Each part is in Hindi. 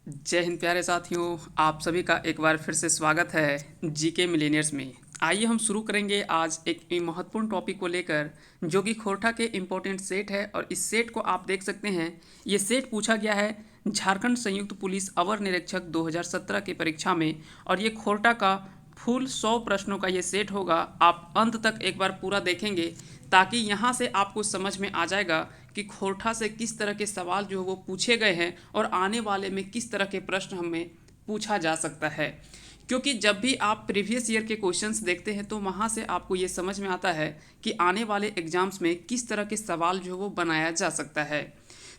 जय हिंद प्यारे साथियों, आप सभी का एक बार फिर से स्वागत है जीके मिलेनियर्स में। आइए हम शुरू करेंगे आज एक महत्वपूर्ण टॉपिक को लेकर, जो कि खोरठा के इम्पोर्टेंट सेट है। और इस सेट को आप देख सकते हैं, ये सेट पूछा गया है झारखंड संयुक्त पुलिस अवर निरीक्षक 2017 की परीक्षा में। और ये खोरठा का फुल 100 प्रश्नों का ये सेट होगा। आप अंत तक एक बार पूरा देखेंगे ताकि यहाँ से आपको समझ में आ जाएगा कि खोरठा से किस तरह के सवाल जो वो पूछे गए हैं और आने वाले में किस तरह के प्रश्न हमें पूछा जा सकता है। क्योंकि जब भी आप प्रीवियस ईयर के क्वेश्चंस देखते हैं तो वहाँ से आपको ये समझ में आता है कि आने वाले एग्जाम्स में किस तरह के सवाल जो वो बनाया जा सकता है।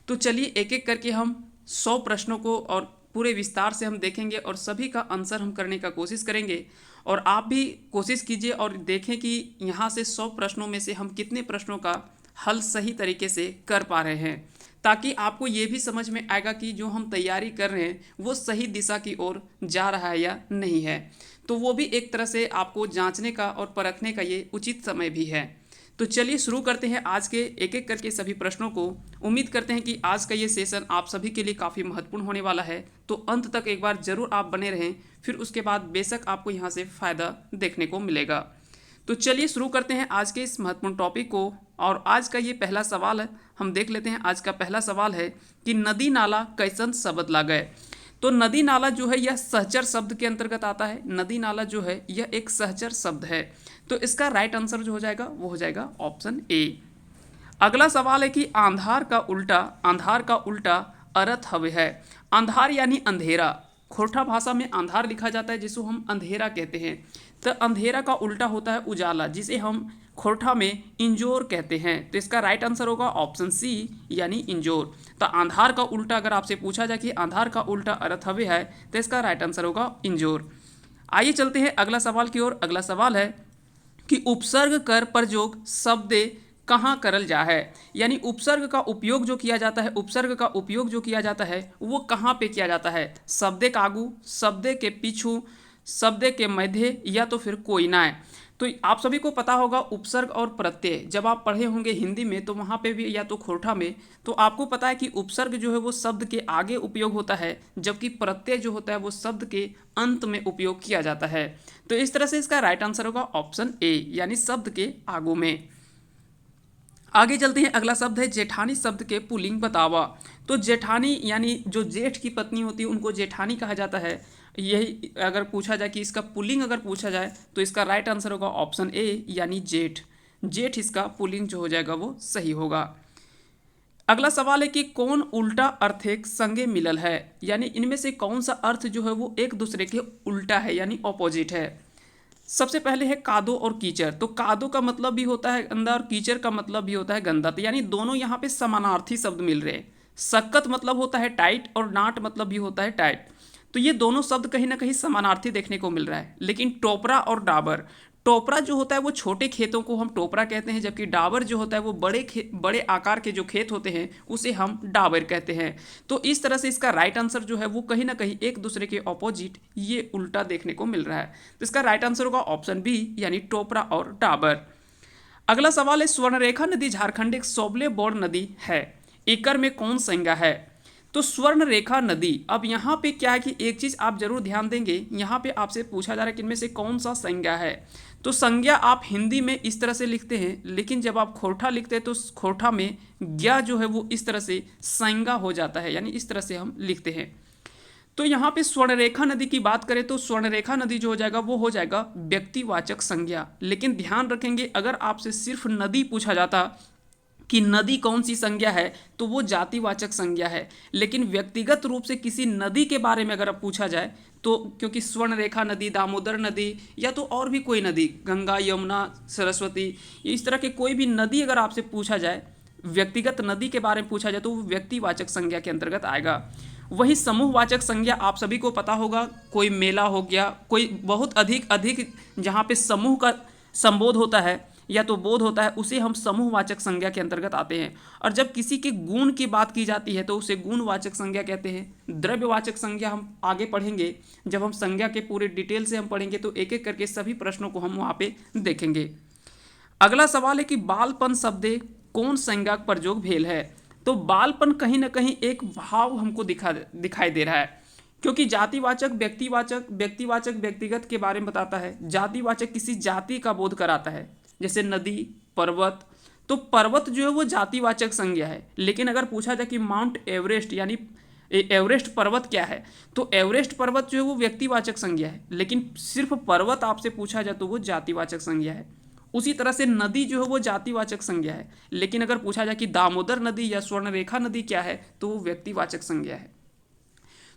तो चलिए एक एक करके हम 100 प्रश्नों को और पूरे विस्तार से हम देखेंगे और सभी का आंसर हम करने का कोशिश करेंगे। और आप भी कोशिश कीजिए और देखें कि यहाँ से 100 प्रश्नों में से हम कितने प्रश्नों का हल सही तरीके से कर पा रहे हैं, ताकि आपको ये भी समझ में आएगा कि जो हम तैयारी कर रहे हैं वो सही दिशा की ओर जा रहा है या नहीं है। तो वो भी एक तरह से आपको जांचने का और परखने का ये उचित समय भी है। तो चलिए शुरू करते हैं आज के एक एक करके सभी प्रश्नों को। उम्मीद करते हैं कि आज का ये सेशन आप सभी के लिए काफ़ी महत्वपूर्ण होने वाला है, तो अंत तक एक बार ज़रूर आप बने रहें, फिर उसके बाद बेशक आपको यहाँ से फ़ायदा देखने को मिलेगा। तो चलिए शुरू करते हैं आज के इस महत्वपूर्ण टॉपिक को। और आज का ये पहला सवाल है, हम देख लेते हैं। आज का पहला सवाल है कि नदी नाला कैसन शब्द ला गए। तो नदी नाला जो है यह सहचर शब्द के अंतर्गत आता है। नदी नाला जो है यह एक सहचर शब्द है। तो इसका राइट आंसर जो हो जाएगा वो हो जाएगा ऑप्शन ए। अगला सवाल है कि आंधार का उल्टा अर्थ हवे है। अंधार यानी अंधेरा। खोरठा भाषा में अंधार लिखा जाता है जिसको हम अंधेरा कहते हैं। तो अंधेरा का उल्टा होता है उजाला, जिसे हम खोरठा में इंजोर कहते हैं। तो इसका राइट आंसर होगा ऑप्शन सी यानी इंजोर। तो आंधार का उल्टा अगर आपसे पूछा जाए कि आंधार का उल्टा अर्थ हवे है, तो इसका राइट आंसर होगा इंजोर। आइए चलते हैं अगला सवाल की ओर। अगला सवाल है कि उपसर्ग कर प्रयोग शब्द कहाँ करल जा है। यानी उपसर्ग का उपयोग जो किया जाता है, उपसर्ग का उपयोग जो किया जाता है वो कहाँ पे किया जाता है। शब्द के आगू, शब्द के पीछू, शब्द के मध्य, या तो फिर कोई ना है। तो आप सभी को पता होगा उपसर्ग और प्रत्यय जब आप पढ़े होंगे हिंदी में, तो वहाँ पे भी या तो खोरठा में, तो आपको पता है कि उपसर्ग जो है वो शब्द के आगे उपयोग होता है, जबकि प्रत्यय जो होता है वो शब्द के अंत में उपयोग किया जाता है। तो इस तरह से इसका राइट आंसर होगा ऑप्शन ए यानी शब्द के आगू में। आगे चलते हैं। अगला शब्द है जेठानी शब्द के पुल्लिंग बतावा। तो जेठानी यानी जो जेठ की पत्नी होती है उनको जेठानी कहा जाता है। यही अगर पूछा जाए कि इसका पुल्लिंग अगर पूछा जाए तो इसका राइट आंसर होगा ऑप्शन ए यानी जेठ। जेठ इसका पुल्लिंग जो हो जाएगा वो सही होगा। अगला सवाल है कि कौन उल्टा अर्थ एक संगे मिलल है। यानी इनमें से कौन सा अर्थ जो है वो एक दूसरे के उल्टा है यानी ऑपोजिट है। सबसे पहले है कादो और कीचड़। तो कादो का मतलब भी होता है गंदा और कीचड़ का मतलब भी होता है गंदा। तो यानी दोनों यहाँ पे समानार्थी शब्द मिल रहे हैं। सक्कत मतलब होता है टाइट और नाट मतलब भी होता है टाइट। तो ये दोनों शब्द कहीं ना कहीं समानार्थी देखने को मिल रहा है। लेकिन टोपरा और डाबर, टोपरा जो होता है वो छोटे खेतों को हम टोपरा कहते हैं, जबकि डाबर जो होता है वो बड़े आकार के जो खेत होते हैं उसे हम डाबर कहते हैं। तो इस तरह से इसका राइट आंसर जो है वो कहीं ना कहीं एक दूसरे के ऑपोजिट ये उल्टा देखने को मिल रहा है। तो इसका राइट आंसर होगा ऑप्शन बी यानी टोपरा और डाबर। अगला सवाल है स्वर्णरेखा नदी झारखंड एक सबले बड़ नदी है, एकर में कौन संज्ञा है। तो स्वर्ण रेखा नदी, अब यहाँ पे क्या है कि एक चीज़ आप जरूर ध्यान देंगे, यहाँ पे आपसे पूछा जा रहा है कि इनमें से कौन सा संज्ञा है। तो संज्ञा आप हिंदी में इस तरह से लिखते हैं, लेकिन जब आप खोरठा लिखते हैं तो खोरठा में ज्ञा जो है वो इस तरह से संज्ञा हो जाता है, यानी इस तरह से हम लिखते हैं। तो यहाँ पे स्वर्णरेखा नदी की बात करें तो स्वर्णरेखा नदी जो हो जाएगा वो हो जाएगा व्यक्तिवाचक संज्ञा। लेकिन ध्यान रखेंगे अगर आपसे सिर्फ नदी पूछा जाता कि नदी कौन सी संज्ञा है तो वो जातिवाचक संज्ञा है। लेकिन व्यक्तिगत रूप से किसी नदी के बारे में अगर पूछा जाए तो, क्योंकि स्वर्णरेखा नदी, दामोदर नदी, या तो और भी कोई नदी, गंगा, यमुना, सरस्वती, इस तरह के कोई भी नदी अगर आपसे पूछा जाए, व्यक्तिगत नदी के बारे में पूछा जाए, तो वो व्यक्तिवाचक संज्ञा के अंतर्गत आएगा। वही समूहवाचक संज्ञा आप सभी को पता होगा, कोई मेला हो गया, कोई बहुत अधिक अधिक जहाँ पे समूह का संबोध होता है या तो बोध होता है, उसे हम समूहवाचक संज्ञा के अंतर्गत आते हैं। और जब किसी के गुण की बात की जाती है तो उसे गुणवाचक संज्ञा कहते हैं। द्रव्यवाचक संज्ञा हम आगे पढ़ेंगे, जब हम संज्ञा के पूरे डिटेल से हम पढ़ेंगे तो एक एक करके सभी प्रश्नों को हम वहाँ पे देखेंगे। अगला सवाल है कि बालपन शब्द कौन संज्ञा प्रयोग भेल है। तो बालपन कहीं ना कहीं एक भाव हमको दिखाई दे रहा है। क्योंकि जातिवाचक व्यक्तिवाचक, व्यक्तिवाचक व्यक्तिगत के बारे में बताता है, जातिवाचक किसी जाति का बोध कराता है, जैसे नदी, पर्वत। तो पर्वत जो है वो जातिवाचक संज्ञा है, लेकिन अगर पूछा जाए कि माउंट एवरेस्ट यानी एवरेस्ट पर्वत क्या है, तो एवरेस्ट पर्वत जो है वो व्यक्तिवाचक संज्ञा है, लेकिन सिर्फ पर्वत आपसे पूछा जाए तो वो जातिवाचक संज्ञा है। उसी तरह से नदी जो है वो जातिवाचक संज्ञा है, लेकिन अगर पूछा जाए कि दामोदर नदी या स्वर्णरेखा नदी क्या है, तो वो व्यक्तिवाचक संज्ञा है।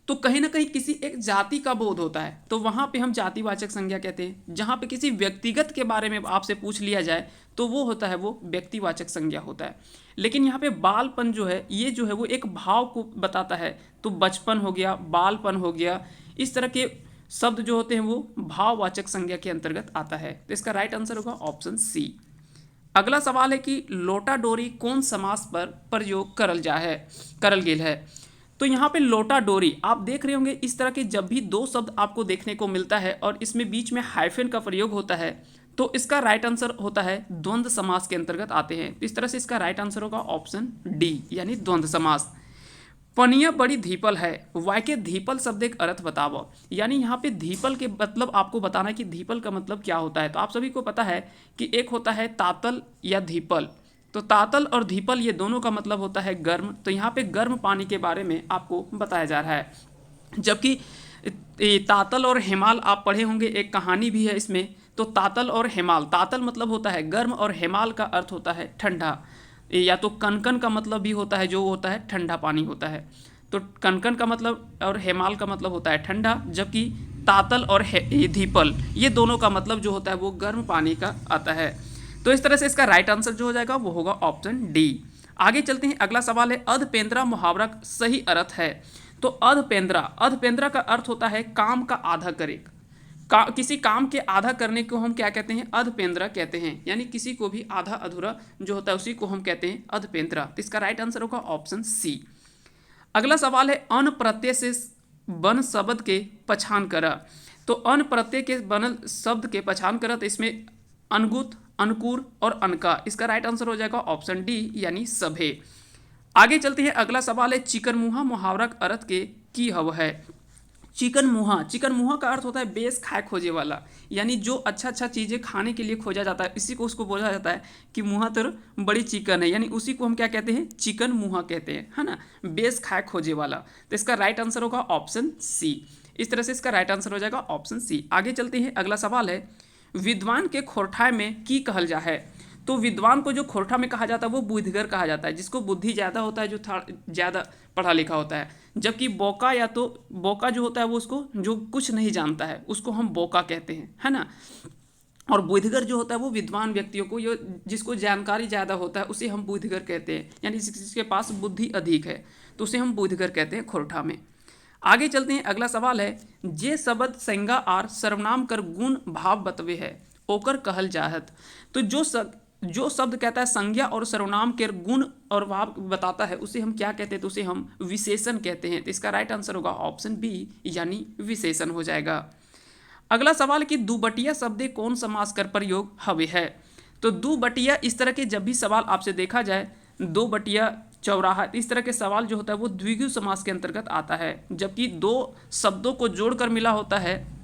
तो कहीं ना कहीं किसी एक जाति का बोध होता है, तो वहां पे हम जातिवाचक संज्ञा कहते हैं। जहां पे किसी व्यक्तिगत के बारे में आपसे पूछ लिया जाए तो वो होता है वो व्यक्तिवाचक संज्ञा होता है। लेकिन यहाँ पे बालपन जो है ये जो है वो एक भाव को बताता है, तो बचपन हो गया, बालपन हो गया, इस तरह के शब्द जो होते हैं वो भाववाचक संज्ञा के अंतर्गत आता है। तो इसका राइट आंसर होगा ऑप्शन सी। अगला सवाल है कि लोटा डोरी कौन समास पर प्रयोग करल गेल है। तो यहाँ पे लोटा डोरी आप देख रहे होंगे, इस तरह के जब भी दो शब्द आपको देखने को मिलता है और इसमें बीच में हाइफन का प्रयोग होता है, तो इसका राइट आंसर होता है द्वंद्व समास के अंतर्गत आते हैं। इस तरह से इसका राइट आंसर होगा ऑप्शन डी यानी द्वंद्व समास। पनिया बड़ी धीपल है, वाय के धीपल शब्द एक अर्थ बताओ। यानी यहाँ पे धीपल के मतलब आपको बताना है कि धीपल का मतलब क्या होता है। तो आप सभी को पता है कि एक होता है तातल या धीपल, तो तातल और धीपल ये दोनों का मतलब होता है गर्म। तो यहाँ पे गर्म पानी के बारे में आपको बताया जा रहा है। जबकि तातल और हेमाल आप पढ़े होंगे, एक कहानी भी है इसमें। तो तातल और हेमाल, तातल मतलब होता है गर्म और हेमाल का अर्थ होता है ठंडा, या तो कनकन का मतलब भी होता है जो होता है ठंडा पानी होता है। तो कनकन का मतलब और हेमाल का मतलब होता है ठंडा, जबकि तातल और धीपल ये दोनों का मतलब जो होता है वो गर्म पानी का आता है। तो इस तरह से इसका राइट आंसर जो हो जाएगा वो होगा ऑप्शन डी। आगे चलते हैं, अगला सवाल है अधपेंद्रा मुहावरा सही अर्थ है। तो अधपेंद्रा का अर्थ होता है काम का आधा करे। किसी काम के आधा करने को हम क्या कहते हैं, अधपेंद्रा कहते हैं। यानी किसी को भी आधा अधूरा जो होता है उसी को हम कहते हैं अधपेंद्रा। तो इसका राइट आंसर होगा ऑप्शन सी। अगला सवाल है अन प्रत्यय से बन शब्द के पछान करा। तो अन प्रत्यय के बनल शब्द के पछान करा, तो इसमें अनगुत, अनुकूर और अनका, इसका राइट आंसर हो जाएगा ऑप्शन डी यानी सभे। आगे चलते हैं, अगला सवाल है चिकन मुहा मुहावरा अर्थ के की हव है। चिकन मुहा का अर्थ होता है बेस खाए खोजे वाला। यानी जो अच्छा अच्छा चीज़ें खाने के लिए खोजा जाता है इसी को उसको बोला जाता है कि मुहा तो बड़ी चिकन है, यानी उसी को हम क्या कहते हैं, चिकन मुहा कहते हैं, है ना, बेस खाए खोजे वाला। तो इसका राइट आंसर होगा ऑप्शन सी। इस तरह से इसका राइट आंसर हो जाएगा ऑप्शन सी। आगे चलते हैं, अगला सवाल है विद्वान के खोरठाय में की कहल जा है। तो विद्वान को जो खोरठा में कहा जाता है वो बुद्धिगर कहा जाता है, जिसको बुद्धि ज़्यादा होता है, जो ज़्यादा पढ़ा लिखा होता है। जबकि बोका या तो बोका जो होता है वो उसको जो कुछ नहीं जानता है उसको हम बोका कहते हैं, है ना। और बुद्धिगर जो होता है वो विद्वान व्यक्तियों को, ये जिसको जानकारी ज़्यादा होता है उसे हम बुद्धिगर कहते हैं। यानी जिसके पास बुद्धि अधिक है तो उसे हम बुद्धिगर कहते हैं खोरठा में। आगे चलते हैं, अगला सवाल है जे शब्द संज्ञा आर सर्वनाम कर गुण भाव बतवे है ओकर कहल जाहत। तो जो शब्द कहता है संज्ञा और सर्वनाम के गुण और भाव बताता है उसे हम क्या कहते हैं, तो उसे हम विशेषण कहते हैं। तो इसका राइट आंसर होगा ऑप्शन बी यानी विशेषण हो जाएगा। अगला सवाल कि दुबटिया शब्द कौन समास कर प्रयोग हवे है। तो दुबटिया, इस तरह के जब भी सवाल आपसे देखा जाए, दो बटिया चौराहा, इस तरह के सवाल जो होता है वो द्विगु समास के अंतर्गत आता है। जबकि दो शब्दों को जोड़कर मिला होता है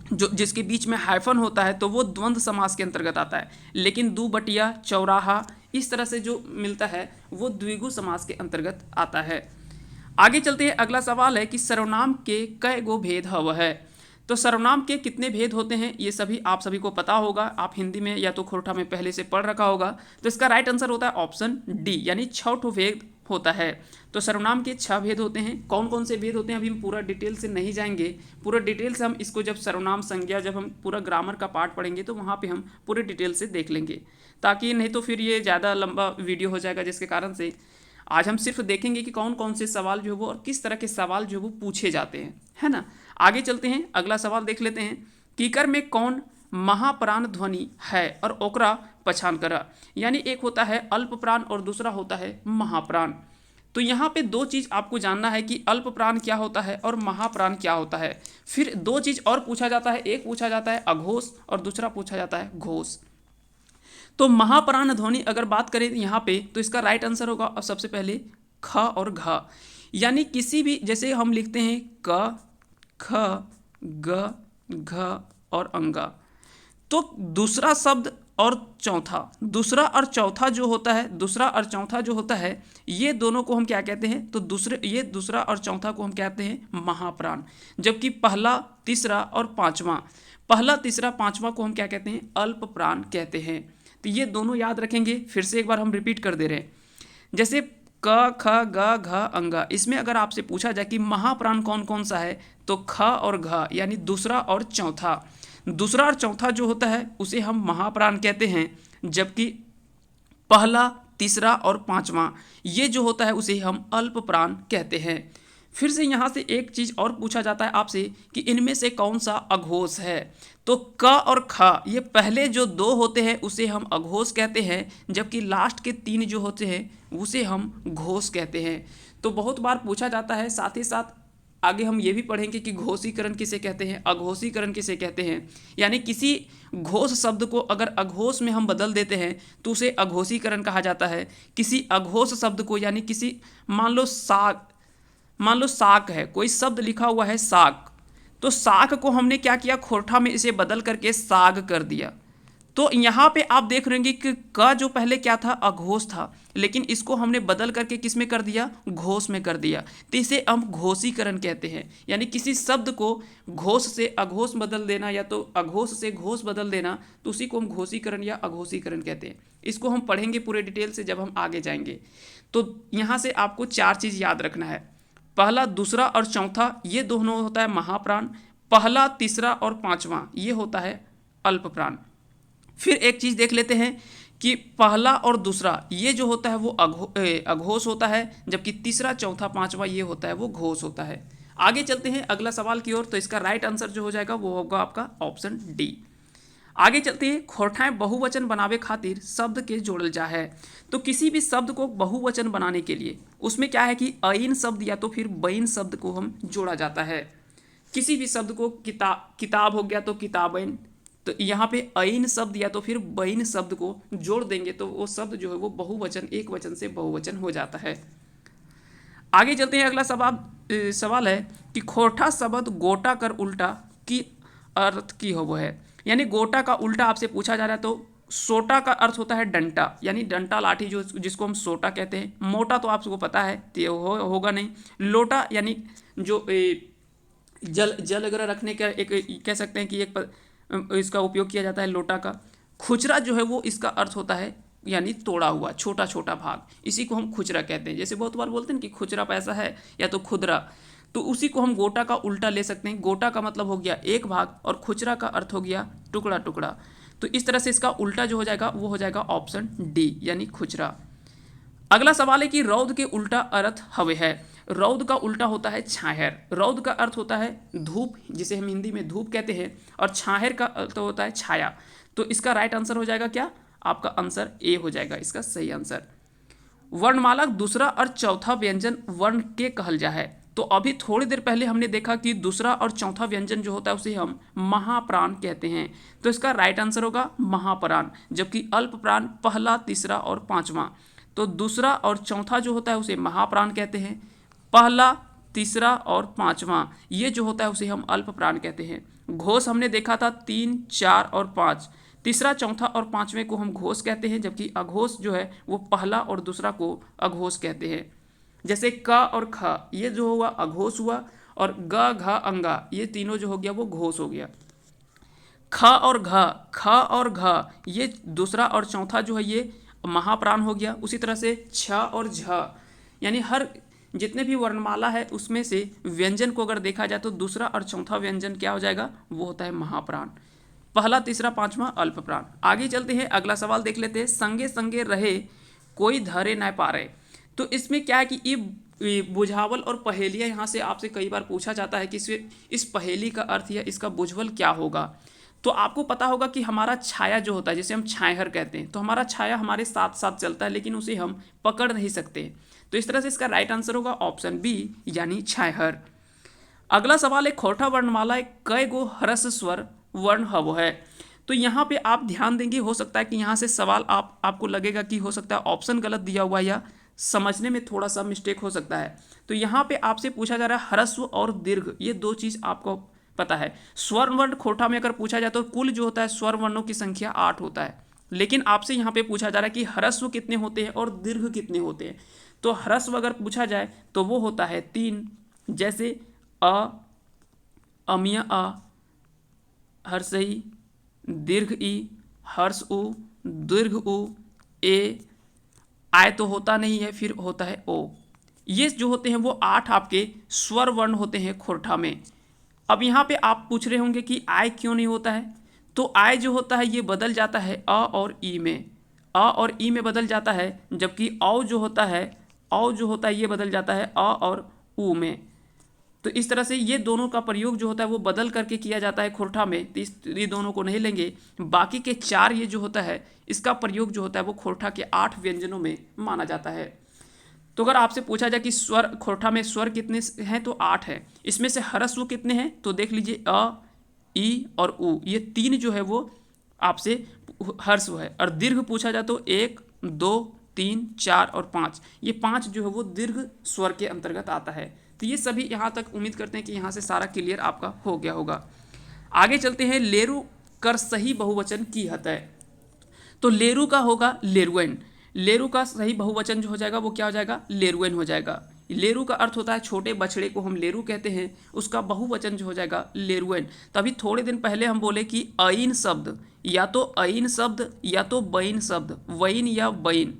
जो जिसके बीच में हाइफन होता है तो वो द्वंद्व समास के अंतर्गत आता है। लेकिन दो बटिया चौराहा इस तरह से जो मिलता है वो द्विगु समास के अंतर्गत आता है। आगे चलते हैं, अगला सवाल है कि सर्वनाम के कई गो भेद हव है। तो सर्वनाम के कितने भेद होते हैं ये सभी आप सभी को पता होगा, आप हिंदी में या तो खोरठा में पहले से पढ़ रखा होगा। तो इसका राइट आंसर होता है ऑप्शन डी यानी 6 भेद होता है। तो सर्वनाम के 6 भेद होते हैं। कौन कौन से भेद होते हैं अभी हम पूरा डिटेल से नहीं जाएंगे, पूरा डिटेल से हम इसको जब सर्वनाम संज्ञा जब हम पूरा ग्रामर का पार्ट पढ़ेंगे तो वहाँ पे हम पूरे डिटेल से देख लेंगे, ताकि नहीं तो फिर ये ज़्यादा लंबा वीडियो हो जाएगा। जिसके कारण से आज हम सिर्फ देखेंगे कि कौन कौन से सवाल जो है वो और किस तरह के सवाल जो है वो पूछे जाते हैं, है ना। आगे चलते हैं, अगला सवाल देख लेते हैं। कीकर में कौन महाप्राण ध्वनि है और ओकरा पहचान करा। यानी एक होता है अल्प प्राण और दूसरा होता है महाप्राण। तो यहाँ पे दो चीज़ आपको जानना है कि अल्प प्राण क्या होता है और महाप्राण क्या होता है। फिर दो चीज़ और पूछा जाता है, एक पूछा जाता है अघोष और दूसरा पूछा जाता है घोष। तो महाप्राण ध्वनि अगर बात करें यहाँ पे तो इसका राइट आंसर होगा सबसे पहले ख और घ। यानी किसी भी, जैसे हम लिखते हैं क ख, ग, घ और अंगा। तो दूसरा शब्द और चौथा, दूसरा और चौथा जो होता है, दूसरा और चौथा जो होता है, ये दोनों को हम क्या कहते हैं, तो ये दूसरा और चौथा को हम कहते हैं महाप्राण। जबकि पहला, तीसरा और पांचवा, पहला, तीसरा, पांचवा को हम क्या कहते हैं, अल्प प्राण कहते हैं। तो ये दोनों याद रखेंगे। फिर से एक बार हम रिपीट कर दे रहे हैं। जैसे क, ख, ग, घ, अंगा, इसमें अगर आपसे पूछा जाए कि महाप्राण कौन कौन सा है, तो ख और घ यानी दूसरा और चौथा। दूसरा और चौथा जो होता है उसे हम महाप्राण कहते हैं, जबकि पहला, तीसरा और पांचवा ये जो होता है उसे हम अल्प प्राण कहते हैं। फिर से यहाँ से एक चीज़ और पूछा जाता है आपसे कि इनमें से कौन सा अघोष है। तो क और ख ये पहले जो दो होते हैं उसे हम अघोष कहते हैं, जबकि लास्ट के तीन जो होते हैं उसे हम घोष कहते हैं। तो बहुत बार पूछा जाता है। साथ ही साथ आगे हम ये भी पढ़ेंगे कि घोषीकरण किसे कहते हैं, अघोषीकरण किसे कहते हैं। यानी किसी घोष शब्द को अगर अघोष में हम बदल देते हैं तो उसे अघोषीकरण कहा जाता है। किसी अघोष शब्द को, यानी किसी, मान लो साक है, कोई शब्द लिखा हुआ है साक, तो साक को हमने क्या किया, खोरठा में इसे बदल करके साग कर दिया। तो यहाँ पे आप देख रहे होंगे कि क जो पहले क्या था, अघोष था, लेकिन इसको हमने बदल करके किस में कर दिया, घोष में कर दिया। तो इसे हम घोषीकरण कहते हैं। यानी किसी शब्द को घोष से अघोष बदल देना या तो अघोष से घोष बदल देना, तो उसी को हम घोषीकरण या अघोषीकरण कहते हैं। इसको हम पढ़ेंगे पूरे डिटेल से जब हम आगे जाएंगे। तो यहाँ से आपको चार चीज़ याद रखना है। पहला, दूसरा और चौथा ये दोनों होता है महाप्राण। पहला, तीसरा और पांचवा ये होता है अल्प प्राण। फिर एक चीज़ देख लेते हैं कि पहला और दूसरा ये जो होता है वो अघोष होता है, जबकि तीसरा, चौथा, पांचवा ये होता है वो घोष होता है। आगे चलते हैं अगला सवाल की ओर। तो इसका राइट आंसर जो हो जाएगा वो होगा आपका ऑप्शन डी। आगे चलते हैं, खोरठाएं बहुवचन बनावे खातिर शब्द के जोड़ल जा है। तो किसी भी शब्द को बहुवचन बनाने के लिए उसमें क्या है कि अइन शब्द या तो फिर बइन शब्द को हम जोड़ा जाता है। किसी भी शब्द को किताब हो गया तो किताबैन, तो यहाँ पे अइन शब्द या तो फिर बइन शब्द को जोड़ देंगे तो वो शब्द जो है वो बहुवचन, एक वचन से बहुवचन हो जाता है। आगे चलते हैं, अगला सवाल है कि खोरठा शब्द गोटा कर उल्टा की अर्थ की हो वो है। यानी गोटा का उल्टा आपसे पूछा जा रहा है, तो सोटा का अर्थ होता है डंटा, यानी डंटा लाठी जो जिसको हम सोटा कहते हैं। मोटा तो आपको पता है तो होगा नहीं। लोटा यानी जो जल वगैरह रखने का एक कह सकते हैं कि इसका उपयोग किया जाता है लोटा का। खुचरा जो है वो इसका अर्थ होता है यानी तोड़ा हुआ, छोटा छोटा भाग, इसी को हम खुचरा कहते हैं। जैसे बहुत बार बोलते हैं कि खुचरा पैसा है या तो खुदरा, तो उसी को हम गोटा का उल्टा ले सकते हैं। गोटा का मतलब हो गया एक भाग और खुचरा का अर्थ हो गया टुकड़ा टुकड़ा। तो इस तरह से इसका उल्टा जो हो जाएगा वो हो जाएगा ऑप्शन डी यानी खुचरा। अगला सवाल है कि रौद के उल्टा अर्थ हवे है। रौद का उल्टा होता है छाहर। रौद का अर्थ होता है धूप, जिसे हम हिंदी में धूप कहते हैं, और छाहर का अर्थ होता है छाया। तो इसका राइट आंसर हो जाएगा क्या, आपका आंसर ए हो जाएगा इसका सही आंसर। वर्णमाला दूसरा और चौथा व्यंजन वर्ण के कहल जा है। तो अभी थोड़ी देर पहले हमने देखा कि दूसरा और चौथा व्यंजन जो होता है उसे हम महाप्राण कहते हैं। तो इसका राइट आंसर होगा महाप्राण, जबकि अल्प प्राण पहला, तीसरा और पांचवा। तो दूसरा और चौथा जो होता है उसे महाप्राण कहते हैं। पहला, तीसरा और पांचवा ये जो होता है उसे हम अल्प प्राण कहते हैं। घोष हमने देखा था 3, 4 और 5। तीसरा, चौथा और पांचवें को हम घोष कहते हैं, जबकि अघोष जो है वो पहला और दूसरा को अघोष कहते हैं। जैसे क और ख ये जो हुआ अघोष हुआ, और ग, घ, अंगा ये तीनों जो हो गया वो घोष हो गया। ख और घ ये दूसरा और चौथा जो है ये महाप्राण हो गया। उसी तरह से छ और झ यानी हर जितने भी वर्णमाला है उसमें से व्यंजन को अगर देखा जाए तो दूसरा और चौथा व्यंजन क्या हो जाएगा, वो होता है महाप्राण। पहला, तीसरा, पांचवा अल्प प्राण। आगे चलते हैं, अगला सवाल देख लेते हैं। संगे संगे रहे कोई धरे न पारे। तो इसमें क्या है कि ये बुझावल और पहेलियाँ यहाँ से आपसे कई बार पूछा जाता है कि इस पहेली का अर्थ या इसका बुझवल क्या होगा। तो आपको पता होगा कि हमारा छाया जो होता है, जिसे हम छाहर कहते हैं, तो हमारा छाया हमारे साथ साथ चलता है लेकिन उसे हम पकड़ नहीं सकते। तो इस तरह से इसका राइट आंसर होगा ऑप्शन बी यानी छाहर। अगला सवाल है, खोरठा वर्णमाला कय गो ह्रस्व स्वर वर्ण हव है। तो यहाँ पे आप ध्यान देंगे, हो सकता है कि यहाँ से सवाल आपको लगेगा कि हो सकता है ऑप्शन गलत दिया हुआ या समझने में थोड़ा सा मिस्टेक हो सकता है। तो यहाँ पे आपसे पूछा जा रहा है ह्रस्व और दीर्घ, ये दो चीज़ आपको पता है। स्वर वर्ण खोटा में अगर पूछा जाए तो कुल जो होता है स्वर वर्णों की संख्या 8 होता है, लेकिन आपसे यहाँ पे पूछा जा रहा है कि ह्रस्व कितने होते हैं और दीर्घ कितने होते हैं। तो ह्रस्व अगर पूछा जाए तो वो होता है 3, जैसे अ, अमिया अ, हर्षई, दीर्घ ई, हर्ष उ, दीर्घ उ, ए, आय तो होता नहीं है, फिर होता है ओ। ये जो होते हैं वो 8 आपके स्वर वर्ण होते हैं खोरठा में। अब यहाँ पे आप पूछ रहे होंगे कि आय क्यों नहीं होता है। तो आय जो होता है ये बदल जाता है अ और ई में, अ और ई में बदल जाता है, जबकि औ जो होता है, औ जो होता है ये बदल जाता है अ और उ में। तो इस तरह से ये दोनों का प्रयोग जो होता है वो बदल करके किया जाता है खोरठा में। तो ये दोनों को नहीं लेंगे, बाकी के 4 ये जो होता है इसका प्रयोग जो होता है वो खोरठा के 8 व्यंजनों में माना जाता है। तो अगर आपसे पूछा जाए कि स्वर खोरठा में स्वर कितने हैं तो 8 है, इसमें से ह्रस्व कितने हैं तो देख लीजिए अ, ई और उ, ये 3 जो है वो आपसे ह्रस्व है। और दीर्घ पूछा जाए तो 1, 2, 3, 4 और 5, ये 5 जो है वो दीर्घ स्वर के अंतर्गत आता है। तो ये सभी यहाँ तक उम्मीद करते हैं कि यहाँ से सारा क्लियर आपका हो गया होगा। आगे चलते हैं, लेरु कर सही बहुवचन की हत है। तो लेरु का होगा लेरुएन, लेरु का सही बहुवचन जो हो जाएगा वो क्या हो जाएगा, लेरुएन हो जाएगा। लेरु का अर्थ होता है छोटे बछड़े को हम लेरु कहते हैं, उसका बहुवचन जो हो जाएगा लेरुएन। तभी थोड़े दिन पहले हम बोले कि अइन शब्द या तो अइन शब्द या तो बैन शब्द, वैन या बैन,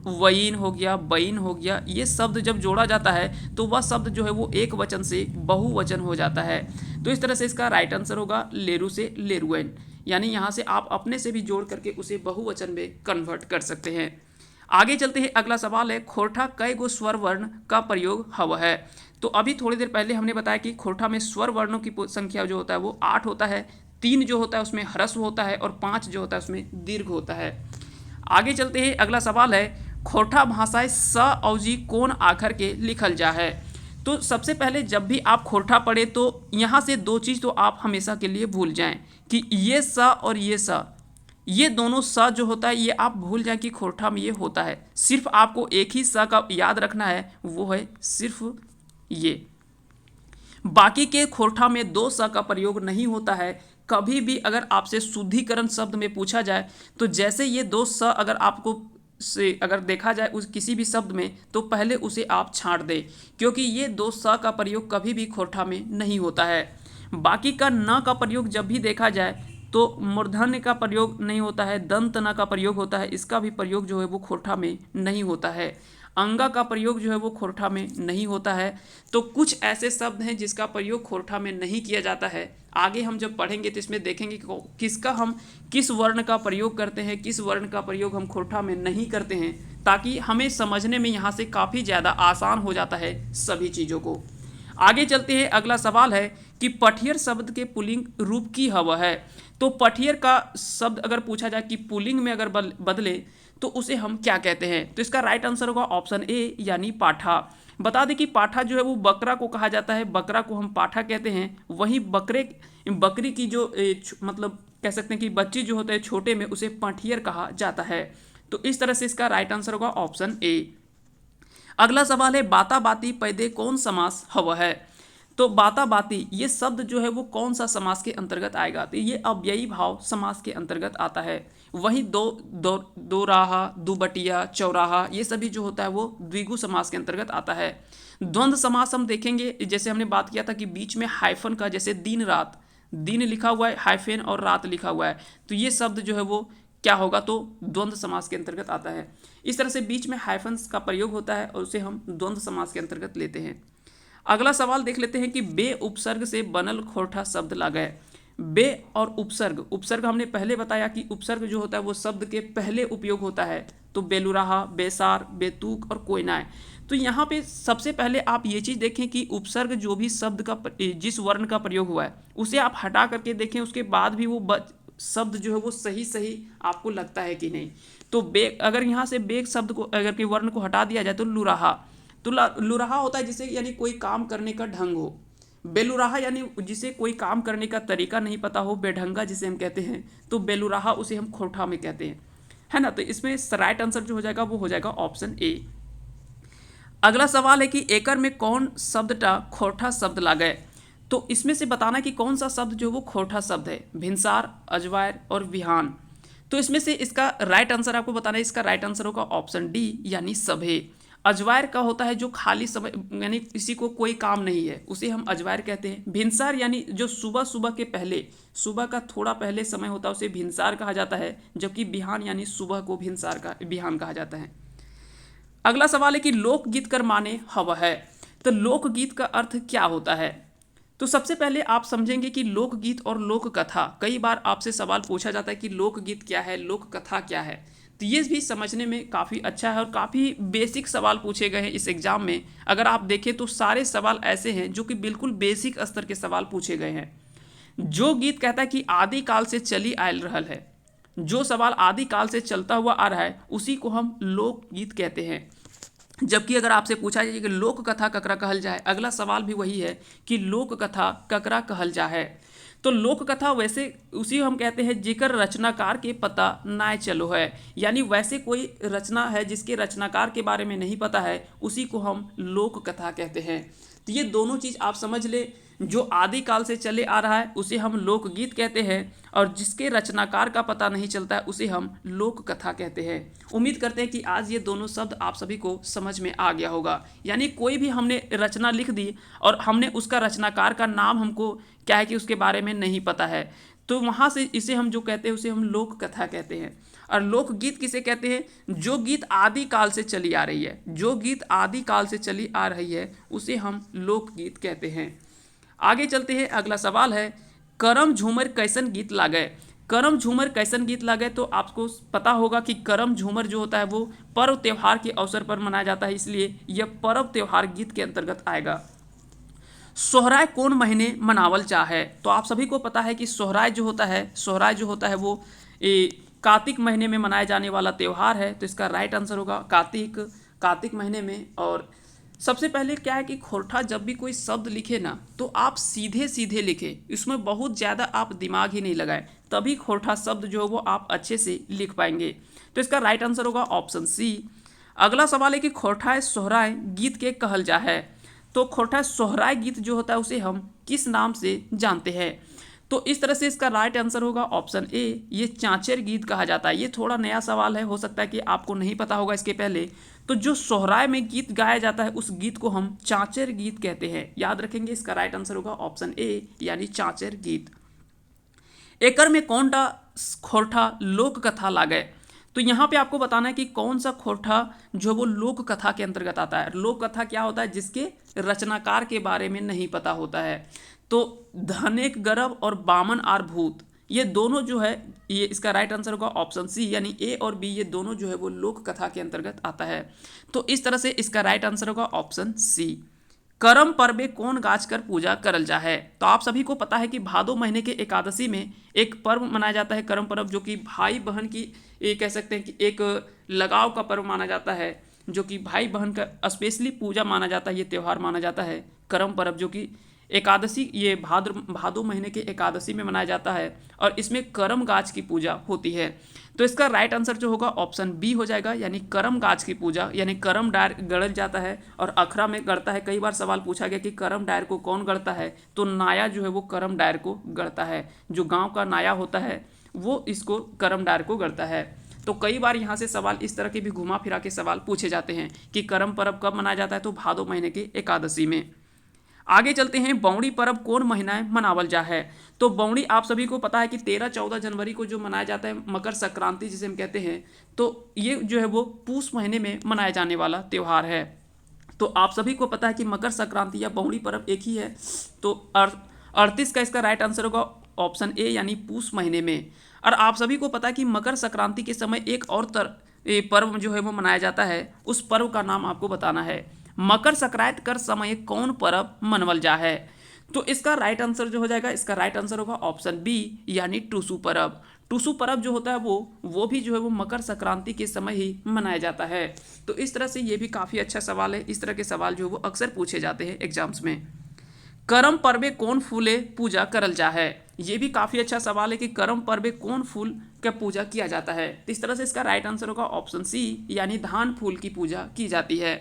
वईन हो गया, बैन हो गया, ये शब्द जब जोड़ा जाता है तो वह शब्द जो है वो एक वचन से बहुवचन हो जाता है। तो इस तरह से इसका राइट आंसर होगा लेरु से लेरुएन, यानी यहाँ से आप अपने से भी जोड़ करके उसे बहुवचन में कन्वर्ट कर सकते हैं। आगे चलते हैं, अगला सवाल है खोरठा कई गो स्वर वर्ण का प्रयोग हव है। तो अभी थोड़ी देर पहले हमने बताया कि खोरठा में स्वर वर्णों की संख्या जो होता है वो 8 होता है, 3 जो होता है उसमें ह्रस्व होता है और 5 जो होता है उसमें दीर्घ होता है। आगे चलते हैं, अगला सवाल है खोरठा भाषाएं स औजी कोन आखर के लिखल जा है। तो सबसे पहले जब भी आप खोरठा पढ़े तो यहाँ से दो चीज़ तो आप हमेशा के लिए भूल जाएं कि ये स और ये स, ये दोनों स जो होता है ये आप भूल जाएं कि खोरठा में ये होता है। सिर्फ आपको एक ही स का याद रखना है, वो है सिर्फ ये। बाकी के खोरठा में दो स का प्रयोग नहीं होता है। कभी भी अगर आपसे शुद्धिकरण शब्द में पूछा जाए तो जैसे ये दो स अगर आपको से अगर देखा जाए उस किसी भी शब्द में तो पहले उसे आप छांट दें, क्योंकि ये दो स का प्रयोग कभी भी खोरठा में नहीं होता है। बाकी का न का प्रयोग जब भी देखा जाए तो मूर्धन्य का प्रयोग नहीं होता है, दंत न का प्रयोग होता है, इसका भी प्रयोग जो है वो खोरठा में नहीं होता है। अंगा का प्रयोग जो है वो खोरठा में नहीं होता है। तो कुछ ऐसे शब्द हैं जिसका प्रयोग खोरठा में नहीं किया जाता है। आगे हम जब पढ़ेंगे तो इसमें देखेंगे कि किसका हम किस वर्ण का प्रयोग करते हैं, किस वर्ण का प्रयोग हम खोरठा में नहीं करते हैं, ताकि हमें समझने में यहाँ से काफ़ी ज़्यादा आसान हो जाता है सभी चीज़ों को। आगे चलते हैं, अगला सवाल है कि पठियर शब्द के पुल्लिंग रूप की हव है। तो पठियर का शब्द अगर पूछा जाए कि पुल्लिंग में अगर बदले तो उसे हम क्या कहते हैं, तो इसका राइट आंसर होगा ऑप्शन ए यानी पाठा। बता दें कि पाठा जो है वो बकरा को कहा जाता है, बकरा को हम पाठा कहते हैं। वहीं बकरी की जो मतलब कह सकते हैं कि बच्ची जो होते हैं छोटे में, उसे पठियर कहा जाता है। तो इस तरह से इसका राइट आंसर होगा ऑप्शन ए। अगला सवाल है बाता बाती पैदे कौन समास हव है। तो बाता बाती ये शब्द जो है वो कौन सा समास के अंतर्गत आएगा, तो ये अव्ययी भाव समास के अंतर्गत आता है। वहीं दो राहा, दुबटिया, चौराहा, ये सभी जो होता है वो द्विगु समास के अंतर्गत आता है। द्वंद्व समास हम देखेंगे, जैसे हमने बात किया था कि बीच में हाइफन का, जैसे दिन रात, दिन लिखा हुआ है हाइफन और रात लिखा हुआ है, तो ये शब्द जो है वो क्या होगा, तो द्वंद्व समास के अंतर्गत आता है। इस तरह से बीच में हाइफन्स का प्रयोग होता है और उसे हम द्वंद्व समास के अंतर्गत लेते हैं। अगला सवाल देख लेते हैं कि बे उपसर्ग से बनल खोरठा शब्द लागे। बे और उपसर्ग, उपसर्ग हमने पहले बताया कि उपसर्ग जो होता है वो शब्द के पहले उपयोग होता है। तो बेलुराहा, बेसार, बेतूक और कोयनाए। तो यहाँ पे सबसे पहले आप ये चीज़ देखें कि उपसर्ग जो भी शब्द का जिस वर्ण का प्रयोग हुआ है उसे आप हटा करके देखें, उसके बाद भी वो शब्द जो है वो सही सही आपको लगता है कि नहीं। तो बे अगर यहाँ से बेग शब्द को अगर के वर्ण को हटा दिया जाए तो लुराहा, तो लुराहा होता है जिसे यानी कोई काम करने का ढंग हो। बेलुराहा यानी जिसे कोई काम करने का तरीका नहीं पता हो, बेढंगा जिसे हम कहते हैं, तो बेलुराहा उसे हम खोरठा में कहते हैं, है ना। तो इसमें राइट आंसर जो हो जाएगा वो हो जाएगा ऑप्शन ए। अगला सवाल है कि एकर में कौन शब्दटा खोरठा शब्द लागे। तो इसमें से बताना कि कौन सा शब्द जो वो खोरठा शब्द है। भिनसार, अजवायर और विहान। तो इसमें से इसका राइट आंसर आपको बताना है। इसका राइट आंसर होगा ऑप्शन डी यानी सभे। अजवायर का होता है जो खाली समय यानी किसी को कोई काम नहीं है उसे हम अजवायर कहते हैं। भिनसार यानी जो सुबह सुबह के पहले, सुबह का थोड़ा पहले समय होता है उसे भिनसार कहा जाता है। जबकि बिहान यानी सुबह को भिनसार का बिहान कहा जाता है। अगला सवाल है कि लोकगीत कर माने हवा है। तो लोकगीत का अर्थ क्या होता है। तो सबसे पहले आप समझेंगे कि लोकगीत और लोक कथा, कई बार आपसे सवाल पूछा जाता है कि लोकगीत क्या है, लोक कथा क्या है। तो ये भी समझने में काफ़ी अच्छा है और काफ़ी बेसिक सवाल पूछे गए हैं इस एग्ज़ाम में। अगर आप देखें तो सारे सवाल ऐसे हैं जो कि बिल्कुल बेसिक स्तर के सवाल पूछे गए हैं। जो गीत कहता है कि आदि काल से चली आयल रहल है, जो सवाल आदि काल से चलता हुआ आ रहा है उसी को हम लोकगीत कहते हैं। जबकि अगर आपसे पूछा जाए कि लोक कथा ककरा कहल जाए, अगला सवाल भी वही है कि लोक कथा ककरा कहल जा है। तो लोक कथा वैसे उसी हम कहते हैं जेकर रचनाकार के पता ना चलो है, यानी वैसे कोई रचना है जिसके रचनाकार के बारे में नहीं पता है उसी को हम लोक कथा कहते हैं। तो ये दोनों चीज़ आप समझ ले, जो आदिकाल से चले आ रहा है उसे हम लोकगीत कहते हैं और जिसके रचनाकार का पता नहीं चलता है उसे हम लोक कथा कहते हैं। उम्मीद करते हैं कि आज ये दोनों शब्द आप सभी को समझ में आ गया होगा। यानी कोई भी हमने रचना लिख दी और हमने उसका रचनाकार का नाम हमको क्या है कि उसके बारे में नहीं पता है, तो वहाँ से इसे हम जो कहते हैं उसे हम लोक कथा कहते हैं। और लोकगीत किसे कहते हैं, जो गीत आदि काल से चली आ रही है, जो गीत आदि काल से चली आ रही है उसे हम लोकगीत कहते हैं। आगे चलते हैं। अगला सवाल है करम झूमर कैसन गीत लागे। करम झूमर कैसन गीत लागे। तो आपको पता होगा कि करम झूमर जो होता है वो पर्व त्यौहार के अवसर पर मनाया जाता है, इसलिए यह पर्व त्यौहार गीत के अंतर्गत आएगा। सोहराय कौन महीने मनावल चाहे। तो आप सभी को पता है कि सोहराय जो होता है वो कार्तिक महीने में मनाए जाने वाला त्यौहार है। तो इसका राइट आंसर होगा कार्तिक महीने में। और सबसे पहले क्या है कि खोरठा जब भी कोई शब्द लिखे ना तो आप सीधे सीधे लिखें, इसमें बहुत ज़्यादा आप दिमाग ही नहीं लगाएं, तभी खोरठा शब्द जो है वो आप अच्छे से लिख पाएंगे। तो इसका राइट आंसर होगा ऑप्शन सी। अगला सवाल है कि खोरठा सोहराय गीत के कहल जा है। तो खोरठा सोहराय गीत जो होता है उसे हम किस नाम से जानते हैं। तो इस तरह से इसका राइट आंसर होगा ऑप्शन ए, ये चाँचर गीत कहा जाता है। ये थोड़ा नया सवाल है, हो सकता है कि आपको नहीं पता होगा इसके पहले। तो जो सोहराय में गीत गाया जाता है उस गीत को हम चाँचर गीत कहते हैं। याद रखेंगे, इसका राइट आंसर होगा ऑप्शन ए यानी चाँचर गीत। एकर में कौनटा खोरठा लोक कथा लागे। तो यहाँ पे आपको बताना है कि कौन सा खोरठा जो वो लोक कथा के अंतर्गत आता है। लोक कथा क्या होता है, जिसके रचनाकार के बारे में नहीं पता होता है। तो धनेक गरब और बामन आर भूत, ये दोनों जो है, ये इसका राइट आंसर होगा ऑप्शन सी यानी ए और बी, ये दोनों जो है वो लोक कथा के अंतर्गत आता है। तो इस तरह से इसका राइट आंसर होगा ऑप्शन सी। करम पर्वे कौन गाज कर पूजा करल जा है। तो आप सभी को पता है कि भादो महीने के एकादशी में एक पर्व मनाया जाता है करम पर्व, जो कि भाई बहन की ये कह सकते हैं कि एक लगाव का पर्व माना जाता है, जो कि भाई बहन का स्पेशली पूजा माना जाता है, ये त्यौहार माना जाता है करम पर्व, जो कि एकादशी ये भादो महीने के एकादशी में मनाया जाता है और इसमें करम गाछ की पूजा होती है। तो इसका राइट आंसर जो होगा ऑप्शन बी हो जाएगा यानी करम गाछ की पूजा, यानी करम डायर गढ़ल जाता है और अखरा में गढ़ता है। कई बार सवाल पूछा गया कि करम डायर को कौन गढ़ता है, तो नाया जो है वो करम डायर को गढ़ता है। जो गाँव का नाया होता है वो इसको करम डायर को गढ़ता है। तो कई बार यहाँ से सवाल इस तरह के भी घुमा फिरा के सवाल पूछे जाते हैं कि करम पर्व कब मनाया जाता है, तो भादो महीने के एकादशी में। आगे चलते हैं। बौड़ी पर्व कौन महीना मनावल जा है। तो बौड़ी आप सभी को पता है कि 13-14 जनवरी को जो मनाया जाता है, मकर संक्रांति जिसे हम कहते हैं, तो ये जो है वो पूस महीने में मनाया जाने वाला त्यौहार है। तो आप सभी को पता है कि मकर संक्रांति या बौड़ी पर्व एक ही है। तो 38 का इसका राइट आंसर होगा ऑप्शन ए यानी पूस महीने में। और आप सभी को पता है कि मकर संक्रांति के समय एक और पर्व जो है वो मनाया जाता है, उस पर्व का नाम आपको बताना है। मकर संक्रांति कर समय कौन पर्व मनवल जा है। तो इसका राइट आंसर जो हो जाएगा, इसका राइट आंसर होगा ऑप्शन बी यानी टूसू पर्व। टूसू पर्व जो होता है वो भी जो है वो मकर संक्रांति के समय ही मनाया जाता है। तो इस तरह से ये भी काफ़ी अच्छा सवाल है। इस तरह के सवाल जो है वो अक्सर पूछे जाते हैं एग्जाम्स में। करम पर्वे कौन फूले पूजा करल जा है। ये भी काफ़ी अच्छा सवाल है कि करम पर्वे कौन फूल का पूजा किया जाता है। तो इस तरह से इसका राइट आंसर होगा ऑप्शन सी यानी धान फूल की पूजा की जाती है।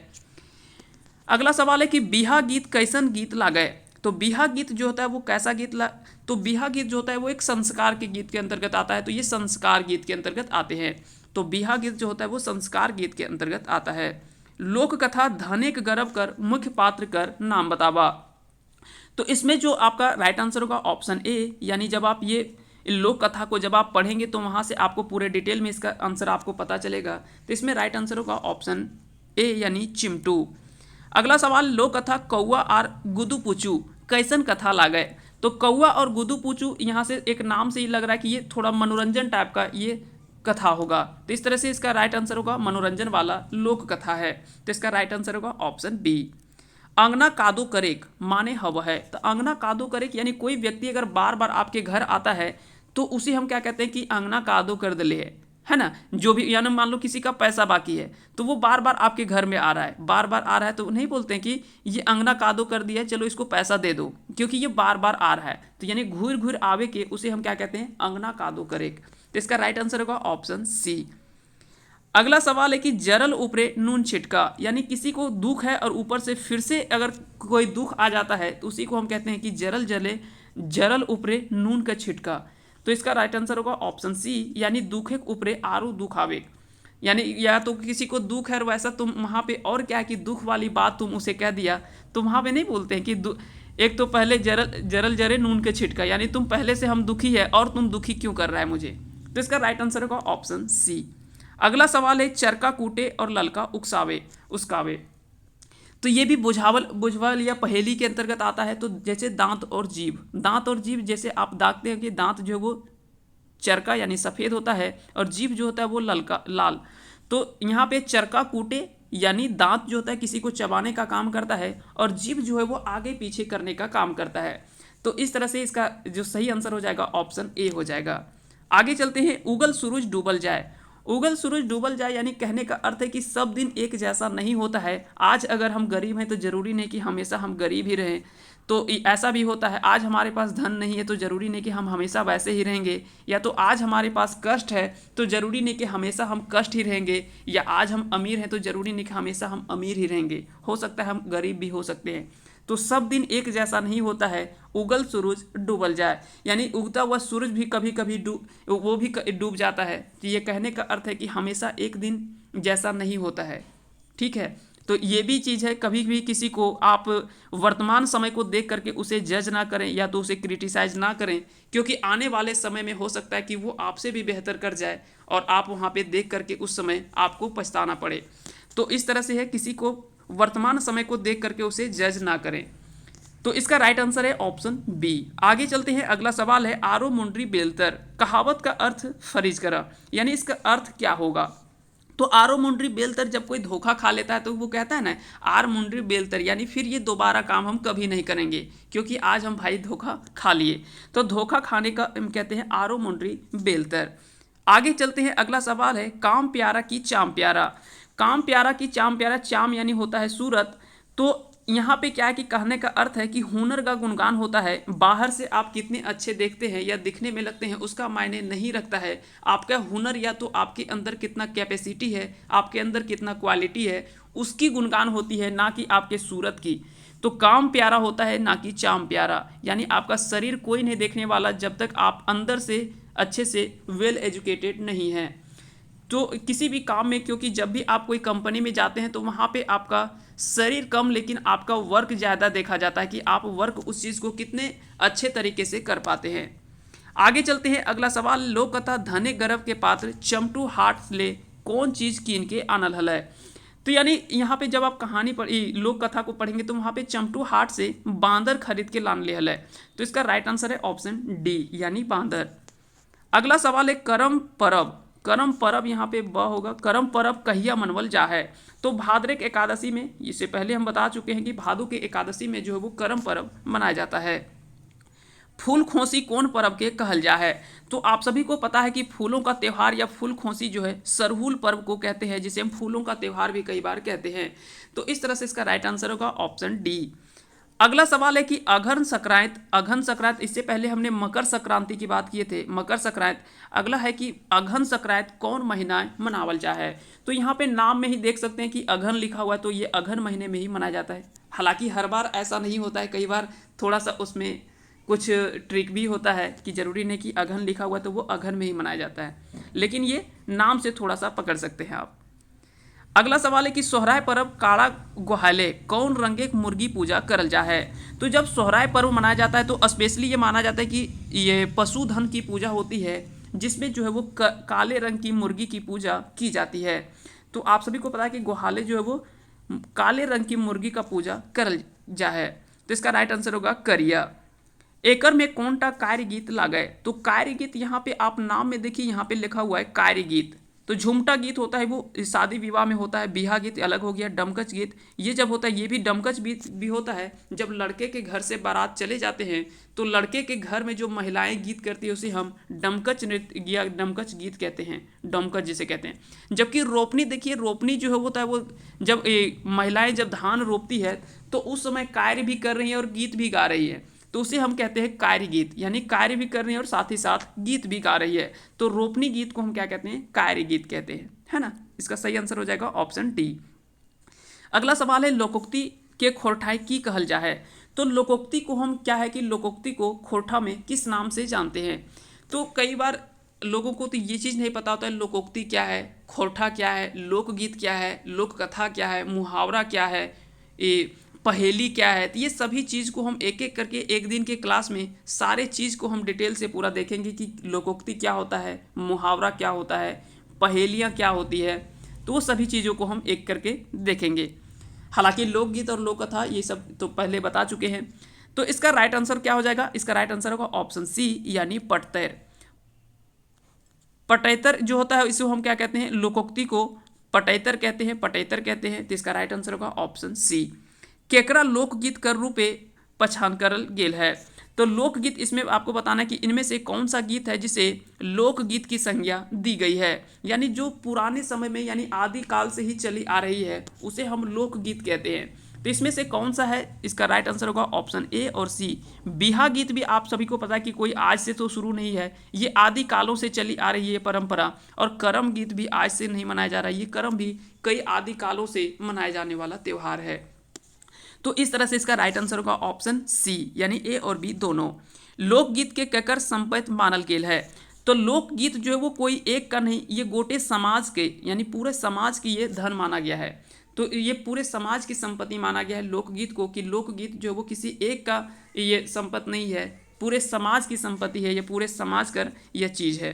अगला सवाल है कि बिहा गीत कैसन गीत लागे। तो बिहा गीत जो होता है वो कैसा गीत ला तो बिहा गीत जो होता है वो एक संस्कार के गीत के अंतर्गत आता है, तो ये संस्कार गीत के अंतर्गत आते हैं। तो बिहा गीत जो होता है वो संस्कार गीत के अंतर्गत आता है। लोक कथा धनेक गरब कर मुख्य पात्र कर नाम बतावा। तो इसमें जो आपका राइट आंसर होगा ऑप्शन ए, यानी जब आप ये लोक कथा को जब आप पढ़ेंगे तो वहाँ से आपको पूरे डिटेल में इसका आंसर आपको पता चलेगा। तो इसमें राइट आंसर होगा ऑप्शन ए यानी चिमटू। अगला सवाल, लोक कथा कौआ और गुदू पूचू कैसन कथा लागे। तो कौआ और गुदू पूचू यहाँ से एक नाम से ही लग रहा है कि ये थोड़ा मनोरंजन टाइप का ये कथा होगा। तो इस तरह से इसका राइट आंसर होगा मनोरंजन वाला लोक कथा है। तो इसका राइट आंसर होगा ऑप्शन बी। अंगना कादो करेक माने हव है। तो अंगना कादो करेक यानी कोई व्यक्ति अगर बार बार आपके घर आता है तो उसे हम क्या कहते हैं कि अंगना कादो कर दले है ना। जो भी यानी मान लो किसी का पैसा बाकी है तो वो बार बार आपके घर में आ रहा है, बार बार आ रहा है, तो नहीं बोलते हैं कि ये अंगना कादो कर दिया है, चलो इसको पैसा दे दो, क्योंकि ये बार बार आ रहा है। तो यानी घूर घूर आवे के उसे हम क्या कहते हैं, अंगना कादो करेक। तो इसका राइट आंसर होगा ऑप्शन सी। अगला सवाल है कि जरल ऊपरे नून छिटका, यानी किसी को दुख है और ऊपर से फिर से अगर कोई दुख आ जाता है तो उसी को हम कहते हैं कि जरल जले जरल ऊपरे नून का छिटका। तो इसका राइट आंसर होगा ऑप्शन सी, यानी दुखे ऊपरे आरू दुख आवे। यानी या तो किसी को दुख है और वैसा तुम वहाँ पे और क्या है कि दुख वाली बात तुम उसे कह दिया, तो वहाँ पे नहीं बोलते हैं कि एक तो पहले जरल जरल जरे नून के छिटका, यानी तुम पहले से हम दुखी है और तुम दुखी क्यों कर रहा है मुझे। तो इसका राइट आंसर होगा ऑप्शन सी। अगला सवाल है चरका कूटे और ललका उकसावे उसकावे। तो ये भी बुझावल या पहेली के अंतर्गत आता है। तो जैसे दांत और जीभ जैसे आप देखते हैं कि दांत जो है वो चरका यानी सफ़ेद होता है और जीभ जो होता है वो ललका लाल। तो यहाँ पे चरका कूटे यानी दांत जो होता है किसी को चबाने का काम करता है और जीभ जो है वो आगे पीछे करने का काम करता है। तो इस तरह से इसका जो सही आंसर हो जाएगा ऑप्शन ए हो जाएगा। आगे चलते हैं, उगल सूरज डूबल जाए। उगल सूरज डूबल जाए यानी कहने का अर्थ है कि सब दिन एक जैसा नहीं होता है। आज अगर हम गरीब हैं तो ज़रूरी नहीं कि हमेशा हम गरीब ही रहें, तो ऐसा भी होता है। आज हमारे पास धन नहीं है तो ज़रूरी नहीं कि हम हमेशा वैसे ही रहेंगे, या तो आज हमारे पास कष्ट है तो ज़रूरी नहीं कि हमेशा हम कष्ट ही रहेंगे, या आज हम अमीर हैं तो ज़रूरी नहीं कि हमेशा हम अमीर ही रहेंगे, हो सकता है हम गरीब भी हो सकते हैं। तो सब दिन एक जैसा नहीं होता है, उगल सूरज डूबल जाए यानी उगता हुआ सूरज भी कभी कभी डूब जाता है। तो ये कहने का अर्थ है कि हमेशा एक दिन जैसा नहीं होता है। ठीक है, तो ये भी चीज़ है, कभी भी किसी को आप वर्तमान समय को देख करके उसे जज ना करें या तो उसे क्रिटिसाइज ना करें, क्योंकि आने वाले समय में हो सकता है कि वो आपसे भी बेहतर कर जाए और आप वहाँ पे देख करके उस समय आपको पछताना पड़े। तो इस तरह से है, किसी को वर्तमान समय को देख करके उसे जज ना करें। तो इसका राइट आंसर है ऑप्शन बी। आगे चलते हैं, अगला सवाल है आरो मुंड्री बेलतर कहावत का अर्थ फरीज करा, यानी इसका अर्थ क्या होगा। तो आरो मुंड्री बेलतर, जब कोई धोखा खा लेता है तो वो कहता है ना आर मुंड्री बेलतर, यानी फिर ये दोबारा काम हम कभी नहीं करेंगे क्योंकि आज हम भाई धोखा खा लिए। तो धोखा खाने का हम कहते हैं आरो मुंड्री बेलतर। आगे चलते हैं, अगला सवाल है काम प्यारा की चाम प्यारा। काम प्यारा की चाम प्यारा, चाम यानी होता है सूरत। तो यहाँ पे क्या है कि कहने का अर्थ है कि हुनर का गुणगान होता है। बाहर से आप कितने अच्छे देखते हैं या दिखने में लगते हैं उसका मायने नहीं रखता है, आपका हुनर या तो आपके अंदर कितना कैपेसिटी है, आपके अंदर कितना क्वालिटी है, उसकी गुणगान होती है, ना कि आपके सूरत की। तो काम प्यारा होता है ना कि चाम प्यारा, यानी आपका शरीर कोई नहीं देखने वाला जब तक आप अंदर से अच्छे से वेल एजुकेटेड नहीं हैं। तो किसी भी काम में, क्योंकि जब भी आप कोई कंपनी में जाते हैं तो वहाँ पे आपका शरीर कम लेकिन आपका वर्क ज़्यादा देखा जाता है कि आप वर्क उस चीज़ को कितने अच्छे तरीके से कर पाते हैं। आगे चलते हैं, अगला सवाल लोक कथा धने गर्भ के पात्र चमटू हाट ले कौन चीज़ कीन के आनल हल है। तो यानी यहाँ पे जब आप कहानी पढ़ी लोक कथा को पढ़ेंगे तो वहाँ पे चमटू हाट से बांदर खरीद के लान ले हल है। तो इसका राइट आंसर है ऑप्शन डी यानी बांदर। अगला सवाल है करम परब। करम परब यहाँ पे ब होगा, करम परब कहिया मनवल जा है। तो भाद्रक एकादशी में, इससे पहले हम बता चुके हैं कि भादु के एकादशी में जो है वो करम परब मनाया जाता है। फूल खोसी कौन पर्व के कहल जा है। तो आप सभी को पता है कि फूलों का त्यौहार या फूल खोसी जो है सरहुल पर्व को कहते हैं, जिसे हम फूलों का त्यौहार भी कई बार कहते हैं। तो इस तरह से इसका राइट आंसर होगा ऑप्शन डी। अगला सवाल है कि अघन संक्रांत, इससे पहले हमने मकर संक्रांति की बात किए थे, मकर संक्रांत। अगला है कि अघन संक्रांत कौन महीना मनावल जा है। तो यहाँ पे नाम में ही देख सकते हैं कि अघन लिखा हुआ है, तो ये अघन महीने में ही मनाया जाता है। हालांकि हर बार ऐसा नहीं होता है, कई बार थोड़ा सा उसमें कुछ ट्रिक भी होता है कि जरूरी नहीं कि अघन लिखा हुआ है तो वो अघन में ही मनाया जाता है, लेकिन ये नाम से थोड़ा सा पकड़ सकते हैं आप। अगला सवाल है कि सोहराय पर्व काड़ा गोहाले कौन रंगे मुर्गी पूजा करल जा है। तो जब सोहराय पर्व मनाया जाता है तो स्पेशली ये माना जाता है कि ये पशुधन की पूजा होती है, जिसमें जो है वो काले रंग की मुर्गी की पूजा की जाती है। तो आप सभी को पता है कि गोहाले जो है वो काले रंग की मुर्गी का पूजा करल जा है। तो इसका राइट आंसर होगा करिया। एकर में कौन टा कार्य गीत लागय। तो कार्य गीत यहाँ पे आप नाम में देखिए, यहाँ पे लिखा हुआ है कार्य गीत। तो झुमटा गीत होता है वो शादी विवाह में होता है, बिहा गीत अलग हो गया, डमकच गीत ये जब होता है, ये भी डमकच गीत भी होता है जब लड़के के घर से बारात चले जाते हैं, तो लड़के के घर में जो महिलाएं गीत करती है उसे हम डमकच नृत्य या डमकच गीत कहते हैं, डमकच जिसे कहते हैं। जबकि रोपनी देखिए, रोपनी जो है होता है वो जब महिलाएं जब धान रोपती है तो उस समय कार्य भी कर रही है और गीत भी गा रही है, तो उसे हम कहते हैं कार्य गीत, यानी कार्य भी कर रही है और साथ ही साथ गीत भी गा रही है। तो रोपनी गीत को हम क्या कहते हैं, कार्य गीत कहते हैं, है ना। इसका सही आंसर हो जाएगा ऑप्शन डी। अगला सवाल है लोकोक्ति के खोरठाई की कहल जा है। तो लोकोक्ति को हम क्या है कि लोकोक्ति को खोरठा में किस नाम से जानते हैं। तो कई बार लोगों को तो ये चीज़ नहीं पता होता है लोकोक्ति क्या है, खोरठा क्या है, लोकगीत क्या है, लोक कथा क्या है, मुहावरा क्या है, ये पहेली क्या है। तो ये सभी चीज़ को हम एक एक करके एक दिन के क्लास में सारे चीज़ को हम डिटेल से पूरा देखेंगे कि लोकोक्ति क्या होता है, मुहावरा क्या होता है, पहेलियाँ क्या होती है। तो वो सभी चीज़ों को हम एक करके देखेंगे। हालांकि लोकगीत और लोक कथा ये सब तो पहले बता चुके हैं। तो इसका राइट आंसर क्या हो जाएगा, इसका राइट आंसर होगा ऑप्शन सी यानी पटतैर। पटैतर जो होता है इसे हम क्या कहते हैं, लोकोक्ति को पटैतर कहते हैं, पटैतर कहते हैं। तो इसका राइट आंसर होगा ऑप्शन सी। केकरा लोकगीत कर रूपे पहचान करल गेल है। तो लोकगीत इसमें आपको बताना है कि इनमें से कौन सा गीत है जिसे लोकगीत की संज्ञा दी गई है, यानी जो पुराने समय में यानी आदि काल से ही चली आ रही है उसे हम लोकगीत कहते हैं। तो इसमें से कौन सा है, इसका राइट आंसर होगा ऑप्शन ए और सी। बिहा गीत भी आप सभी को पता है कि कोई आज से तो शुरू नहीं है, ये आदि कालों से चली आ रही है परंपरा। और करम गीत भी आज से नहीं मनाया जा रहा है, ये करम भी कई आदि कालों से मनाए जाने वाला त्यौहार है। तो इस तरह से इसका राइट आंसर होगा ऑप्शन सी यानी ए और बी दोनों। लोकगीत के ककर संपत्ति मानल गेल है। तो लोकगीत जो है वो कोई एक का नहीं, ये गोटे समाज के यानी पूरे समाज की ये धन माना गया है। तो ये पूरे समाज की संपत्ति माना गया है लोकगीत को, कि लोकगीत जो है वो किसी एक का ये संपत्ति नहीं है, पूरे समाज की संपत्ति है, ये पूरे समाज का यह चीज़ है।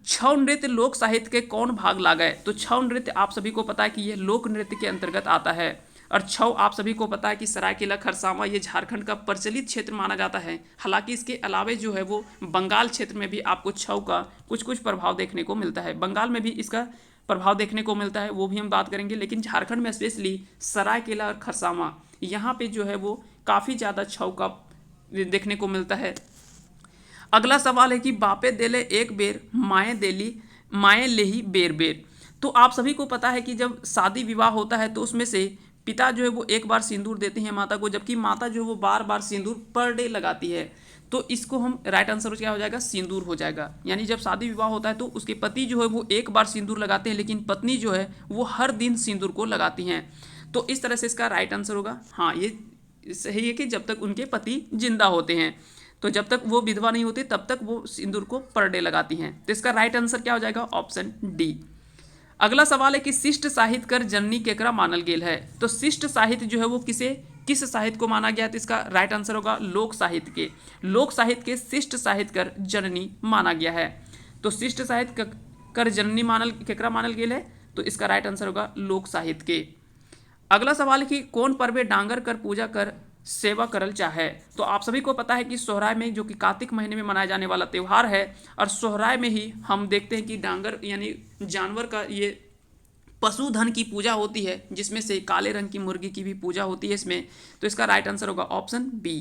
छऊ नृत्य लोक साहित्य के कौन भाग लागे। तो छऊ नृत्य आप सभी को पता है कि ये लोक नृत्य के अंतर्गत आता है। और छऊ आप सभी को पता है कि सरायकेला खरसावां ये झारखंड का प्रचलित क्षेत्र माना जाता है। हालांकि इसके अलावे जो है वो बंगाल क्षेत्र में भी आपको छऊ का कुछ कुछ प्रभाव देखने को मिलता है, बंगाल में भी इसका प्रभाव देखने को मिलता है, वो भी हम बात करेंगे। लेकिन झारखंड में स्पेशली सरायकेला और खरसावां यहाँ पे जो है वो काफ़ी ज़्यादा छऊ का देखने को मिलता है। अगला सवाल है कि बापे देले एक बेर माए लेही बेर बेर। तो आप सभी को पता है कि जब शादी विवाह होता है तो उसमें से पिता जो है वो एक बार सिंदूर देते हैं माता को, जबकि माता जो है वो बार बार सिंदूर पर डे लगाती है। तो इसको हम राइट आंसर क्या हो जाएगा, सिंदूर हो जाएगा। यानी जब शादी विवाह होता है तो उसके पति जो है वो एक बार सिंदूर लगाते हैं, लेकिन पत्नी जो है वो हर दिन सिंदूर को लगाती हैं। तो इस तरह से इसका राइट आंसर होगा हाँ, ये सही है कि जब तक उनके पति जिंदा होते हैं, तो जब तक वो विधवा नहीं होती तब तक वो सिंदूर को पर डे लगाती हैं। तो इसका राइट आंसर क्या हो जाएगा, ऑप्शन डी। अगला सवाल है कि शिष्ट साहित्य कर जननी केकरा मानल गेल है। तो शिष्ट साहित्य जो है वो किस साहित्य को माना गया है। तो इसका राइट आंसर होगा लोक साहित्य के। लोक साहित्य के शिष्ट साहित्य कर जननी माना गया है। तो शिष्ट साहित्य कर जननी केकरा मानल गेल है। तो इसका राइट आंसर होगा लोक साहित्य के। अगला सवाल है कि कौन पर्वे डांगर कर पूजा कर सेवा करल चाहे। तो आप सभी को पता है कि सोहराय में, जो कि कार्तिक महीने में मनाया जाने वाला त्यौहार है, और सोहराय में ही हम देखते हैं कि डांगर यानी जानवर का ये पशुधन की पूजा होती है, जिसमें से काले रंग की मुर्गी की भी पूजा होती है इसमें। तो इसका राइट आंसर होगा ऑप्शन बी।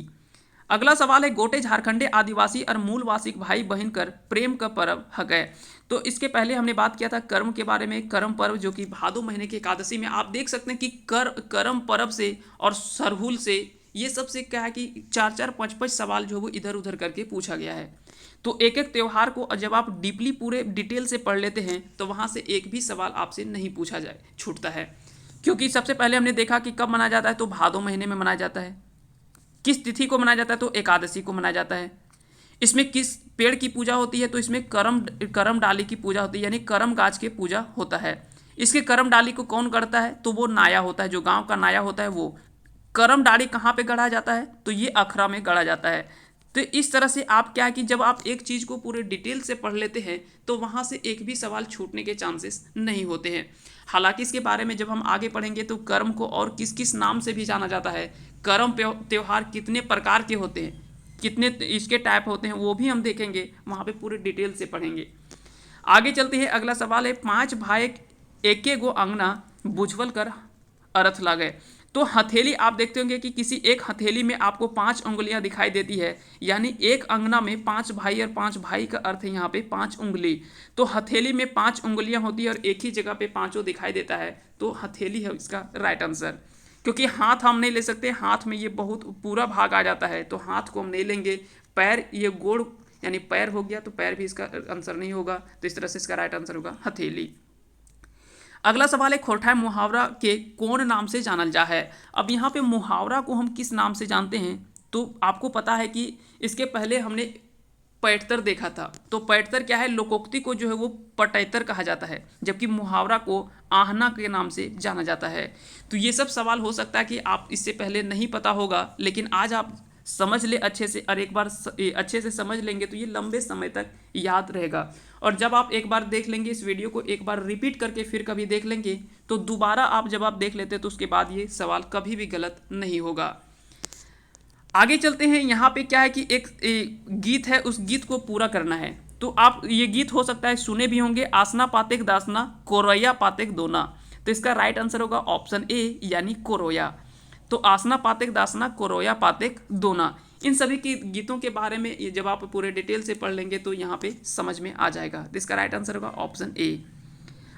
अगला सवाल है गोटे झारखंडे आदिवासी और मूलवासी भाई बहन कर प्रेम का पर्व हकै। तो इसके पहले हमने बात किया था कर्म के बारे में, कर्म पर्व जो कि भादो महीने की एकादशी में आप देख सकते हैं कि कर्म पर्व से और सरहुल से ये सबसे क्या है कि 4-4 5-5 सवाल जो है वो इधर उधर करके पूछा गया है। तो एक एक त्यौहार को जब आप डीपली पूरे डिटेल से पढ़ लेते हैं तो वहाँ से एक भी सवाल आपसे नहीं पूछा जाए छूटता है। क्योंकि सबसे पहले हमने देखा कि कब मनाया जाता है, तो भादो महीने में मनाया जाता है। किस तिथि को मनाया जाता है, तो एकादशी को मनाया जाता है। इसमें किस पेड़ की पूजा होती है, तो इसमें करम डाली की पूजा होती है, यानी करम गाछ की पूजा होता है। इसके करम डाली को कौन गढ़ता है, तो वो नाया होता है, जो गांव का नाया होता है वो। करम डाली कहाँ पे गढ़ा जाता है, तो ये अखरा में गढ़ा जाता है। तो इस तरह से आप क्या है कि जब आप एक चीज़ को पूरे डिटेल से पढ़ लेते हैं तो वहाँ से एक भी सवाल छूटने के चांसेस नहीं होते हैं। हालांकि इसके बारे में जब हम आगे पढ़ेंगे तो कर्म को और किस किस नाम से भी जाना जाता है, कर्म त्यौहार कितने प्रकार के होते हैं, कितने इसके टाइप होते हैं, वो भी हम देखेंगे, वहाँ पे पूरे डिटेल से पढ़ेंगे। आगे चलते हैं। अगला सवाल है 5 भाई एके गो अंगना बुझवल कर अर्थ लागे। तो हथेली आप देखते होंगे कि किसी एक हथेली में आपको 5 उंगलियां दिखाई देती है, यानी एक अंगना में 5 भाई, और 5 भाई का अर्थ है यहाँ पे 5 उंगली। तो हथेली में 5 उंगलियां होती है और एक ही जगह पे पांचों दिखाई देता है, तो हथेली है इसका राइट आंसर। क्योंकि हाथ हम नहीं ले सकते, हाथ में ये बहुत पूरा भाग आ जाता है, तो हाथ को हम नहीं लेंगे। पैर, ये गोड़ यानी पैर हो गया, तो पैर भी इसका आंसर नहीं होगा, तो इस तरह से इसका राइट आंसर होगा हथेली। अगला सवाल है खोरठा मुहावरा के कौन नाम से जानल जा है। अब यहाँ पे मुहावरा को हम किस नाम से जानते हैं, तो आपको पता है कि इसके पहले हमने पैटतर देखा था। तो पैटतर क्या है, लोकोक्ति को जो है वो पटैतर कहा जाता है, जबकि मुहावरा को आहना के नाम से जाना जाता है। तो ये सब सवाल हो सकता है कि आप इससे पहले नहीं पता होगा, लेकिन आज आप समझ ले अच्छे से, और एक बार अच्छे से समझ लेंगे तो ये लंबे समय तक याद रहेगा। और जब आप एक बार देख लेंगे इस वीडियो को, एक बार रिपीट करके फिर कभी देख लेंगे, तो दोबारा आप जब आप देख लेते तो उसके बाद ये सवाल कभी भी गलत नहीं होगा। आगे चलते हैं। यहाँ पे क्या है कि एक गीत है, उस गीत को पूरा करना है। तो आप ये गीत हो सकता है सुने भी होंगे, आसना पातेक दासना कोरैया पातेक दोना। तो इसका राइट आंसर होगा ऑप्शन ए, यानी कोरोया। तो आसना पातेक दासना कोरोया पातेक दोना, इन सभी की गीतों के बारे में जब आप पूरे डिटेल से पढ़ लेंगे तो यहाँ पे समझ में आ जाएगा। तो इसका राइट आंसर होगा ऑप्शन ए।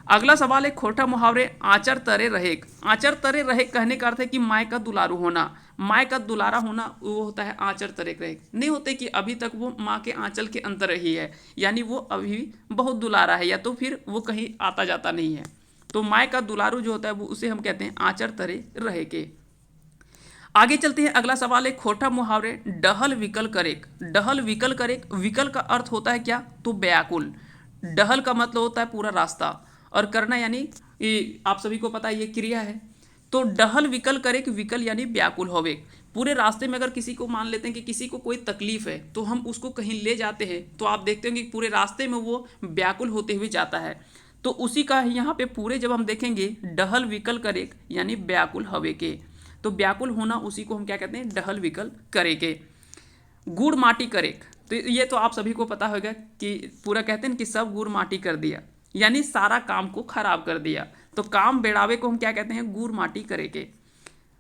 अगला सवाल है खोरठा मुहावरे आचर तरे रहेक। आचर तरे रहेक कहने का अर्थ है कि माय का दुलारू होना। माय का दुलारा होना वो होता है आचर तरे रहेक। नहीं होते कि अभी तक वो माँ के आंचल के अंदर रही है, यानी वो अभी बहुत दुलारा है, या तो फिर वो कहीं आता जाता नहीं है। तो माय का दुलारू जो होता है वो उसे हम कहते हैं आचर तरे रहे के। आगे चलते हैं। अगला सवाल है खोरठा मुहावरे डहल विकल करेक। डहल विकल करेक, विकल का अर्थ होता है क्या, तो व्याकुल। डहल का मतलब होता है पूरा रास्ता, और करना यानी आप सभी को पता है ये क्रिया है। तो डहल विकल करेक, विकल यानी व्याकुल होवे। पूरे रास्ते में अगर किसी को मान लेते हैं कि किसी को कोई तकलीफ है, तो हम उसको कहीं ले जाते हैं, तो आप देखते हैं कि पूरे रास्ते में वो व्याकुल होते हुए जाता है। तो उसी का यहाँ पे पूरे जब हम देखेंगे डहल विकल करेक यानी व्याकुल हवे के। तो व्याकुल होना उसी को हम क्या कहते हैं, डहल विकल करे के। गुड़ माटी करेक, तो ये तो आप सभी को पता होगा कि पूरा कहते हैं कि सब गुड़ माटी कर दिया, यानी सारा काम को खराब कर दिया। तो काम बेड़ावे को हम क्या कहते हैं, गुड़ माटी करे के।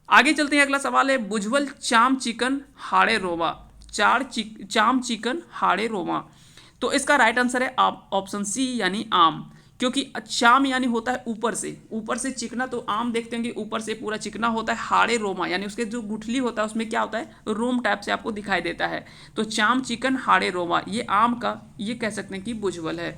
आगे चलते हैं। अगला सवाल है बुझवल चाम चिकन हाड़े रोवा। चाम चिकन हाड़े रोवा। तो इसका राइट आंसर है ऑप्शन सी, यानी आम। क्योंकि चाम यानी होता है ऊपर से चिकना, तो आम देखते हैं कि ऊपर से पूरा चिकना होता है। हाड़े रोमा यानी उसके जो गुठली होता है उसमें क्या होता है, रोम टाइप से आपको दिखाई देता है। तो चाम चिकन हाड़े रोमा, ये आम का ये कह सकते हैं कि बुझवल है।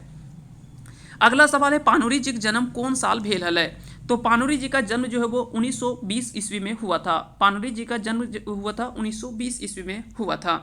अगला सवाल है पानुरी जी का जन्म कौन साल भेल है। तो पानुरी जी का जन्म जो है वो 1920 ईस्वी में हुआ था। पानुरी जी का जन्म हुआ था 1920 ईस्वी में हुआ था।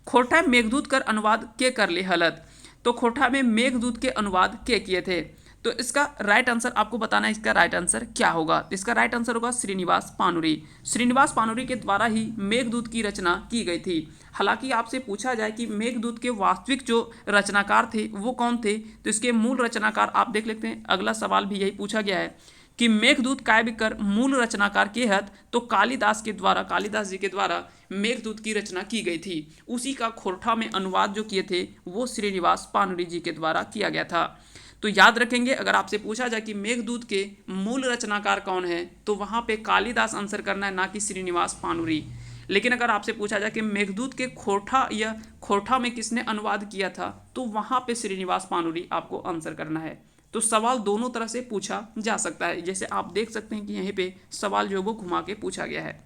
खोरठा मेघदूत कर अनुवाद के कर ले हलत। तो खोरठा में मेघदूत के अनुवाद के किए थे। तो इसका राइट आंसर आपको बताना है, इसका राइट आंसर क्या होगा। इसका राइट आंसर होगा श्रीनिवास पानुरी। श्रीनिवास पानुरी के द्वारा ही मेघदूत की रचना की गई थी। हालांकि आपसे पूछा जाए कि मेघदूत के वास्तविक जो रचनाकार थे वो कौन थे, तो इसके मूल रचनाकार आप देख लेते हैं। अगला सवाल भी यही पूछा गया है कि मेघदूत काव्य कर मूल रचनाकार के हत, तो कालिदास जी के द्वारा मेघदूत की रचना की गई थी। उसी का खोरठा में अनुवाद जो किए थे वो श्रीनिवास पानुरी जी के द्वारा किया गया था। तो याद रखेंगे, अगर आपसे पूछा जाए कि मेघदूत के मूल रचनाकार कौन है, तो वहाँ पे कालिदास आंसर करना है, ना कि श्रीनिवास पानुरी। लेकिन अगर आपसे पूछा जाए कि मेघदूत के खोरठा या खोरठा में किसने अनुवाद किया था, तो वहाँ पे श्रीनिवास पानुरी आपको आंसर करना है। तो सवाल दोनों तरह से पूछा जा सकता है, जैसे आप देख सकते हैं कि यहीं पे सवाल जो है वो घुमा के पूछा गया है।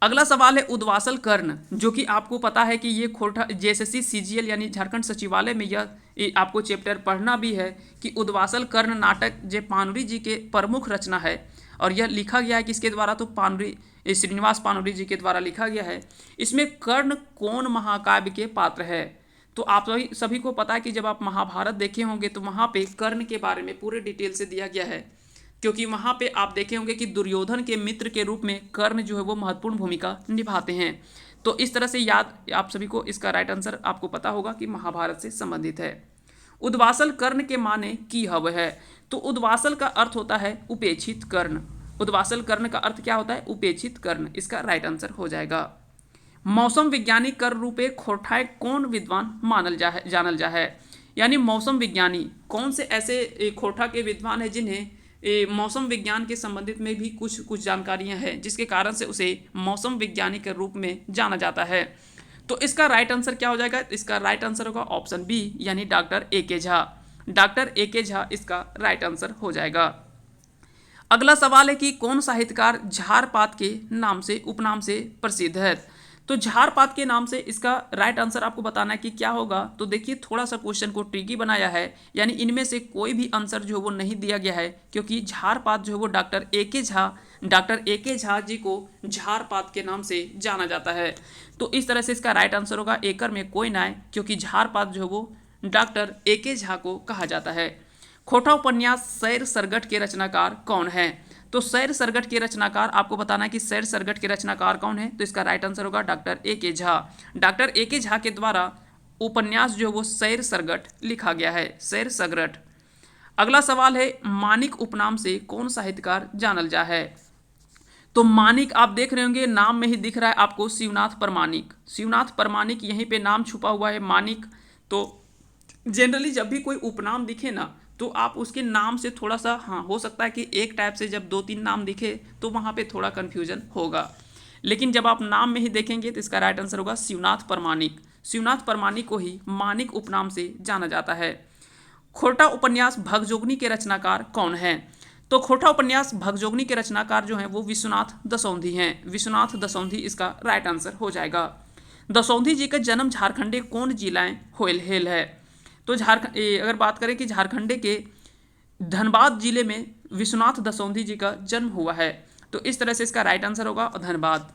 अगला सवाल है उद्वासल कर्ण, जो कि आपको पता है कि ये खोरठा जेएसएससी सीजीएल यानी झारखंड सचिवालय में ये आपको चैप्टर पढ़ना भी है कि उद्वासल कर्ण नाटक जे पानुरी जी के प्रमुख रचना है, और यह लिखा गया है किसके द्वारा, तो पानुरी श्रीनिवास पानुरी जी के द्वारा लिखा गया है। इसमें कर्ण कौन महाकाव्य के पात्र है, तो आप सभी को पता है कि जब आप महाभारत देखे होंगे तो वहाँ पे कर्ण के बारे में पूरे डिटेल से दिया गया है, क्योंकि वहाँ पे आप देखे होंगे कि दुर्योधन के मित्र के रूप में कर्ण जो है वो महत्वपूर्ण भूमिका निभाते हैं। तो इस तरह से याद आप सभी को इसका राइट आंसर आपको पता होगा कि महाभारत से संबंधित है। उद्वासल कर्ण के माने की हव है, तो उद्वासल का अर्थ होता है उपेक्षित कर्ण। उद्वासल कर्ण का अर्थ क्या होता है, उपेक्षित कर्ण, इसका राइट आंसर हो जाएगा। मौसम विज्ञानी कर रूपे खोरठाय कौन विद्वान जानल जा है, यानी मौसम विज्ञानी कौन से ऐसे खोरठा के विद्वान है जिन्हें मौसम विज्ञान के संबंधित में भी कुछ जानकारियां हैं, जिसके कारण से उसे मौसम विज्ञानी के रूप में जाना जाता है। तो इसका राइट आंसर क्या हो जाएगा, इसका राइट आंसर होगा ऑप्शन बी, यानी डॉक्टर ए के झा। डॉक्टर ए के झा इसका राइट आंसर हो जाएगा। अगला सवाल है कि कौन साहित्यकार झारपात के नाम से उपनाम से प्रसिद्ध है, तो झारपात के नाम से इसका राइट आंसर आपको बताना है कि क्या होगा। तो देखिए थोड़ा सा क्वेश्चन को ट्रिकी बनाया है, यानी इनमें से कोई भी आंसर जो है वो नहीं दिया गया है, क्योंकि झारपात जो है वो डॉक्टर ए के झा जी को झारपात के नाम से जाना जाता है। तो इस तरह से इसका राइट आंसर होगा एकर में कोई ना है, क्योंकि झारपात जो है वो डॉक्टर ए के झा को कहा जाता है। खोटा उपन्यास सैर सरगट के रचनाकार कौन है, तो सैर सरगट के रचनाकार आपको बताना है कि सैर सरगट के रचनाकार कौन है, तो इसका राइट आंसर होगा डॉक्टर ए के झा। डॉक्टर ए के झा के द्वारा उपन्यास जो वो सैर सरगट लिखा गया है, सैर सरगट। अगला सवाल है मानिक उपनाम से कौन साहित्यकार जानल जा है, तो मानिक आप देख रहे होंगे नाम में ही दिख रहा है आपको शिवनाथ परमानिक। शिवनाथ परमानिक यहीं पे नाम छुपा हुआ है मानिक। तो जनरली जब भी कोई उपनाम दिखे ना, तो आप उसके नाम से थोड़ा सा, हाँ हो सकता है कि एक टाइप से जब 2-3 नाम दिखे तो वहाँ पे थोड़ा कन्फ्यूजन होगा, लेकिन जब आप नाम में ही देखेंगे तो इसका राइट आंसर होगा शिवनाथ परमानिक। शिवनाथ परमानिक को ही मानिक उपनाम से जाना जाता है। खोटा उपन्यास भगजोगनी के रचनाकार कौन है, तो खोटा उपन्यास भगजोगनी के रचनाकार जो हैं वो विश्वनाथ दसौंधी हैं। विश्वनाथ दसौंधी इसका राइट आंसर हो जाएगा। दसौंधी जी का जन्म झारखंडे कौन जिलाएं होयल है, तो अगर बात करें कि झारखंड के धनबाद जिले में विश्वनाथ दसौंधी जी का जन्म हुआ है, तो इस तरह से इसका राइट आंसर होगा धनबाद।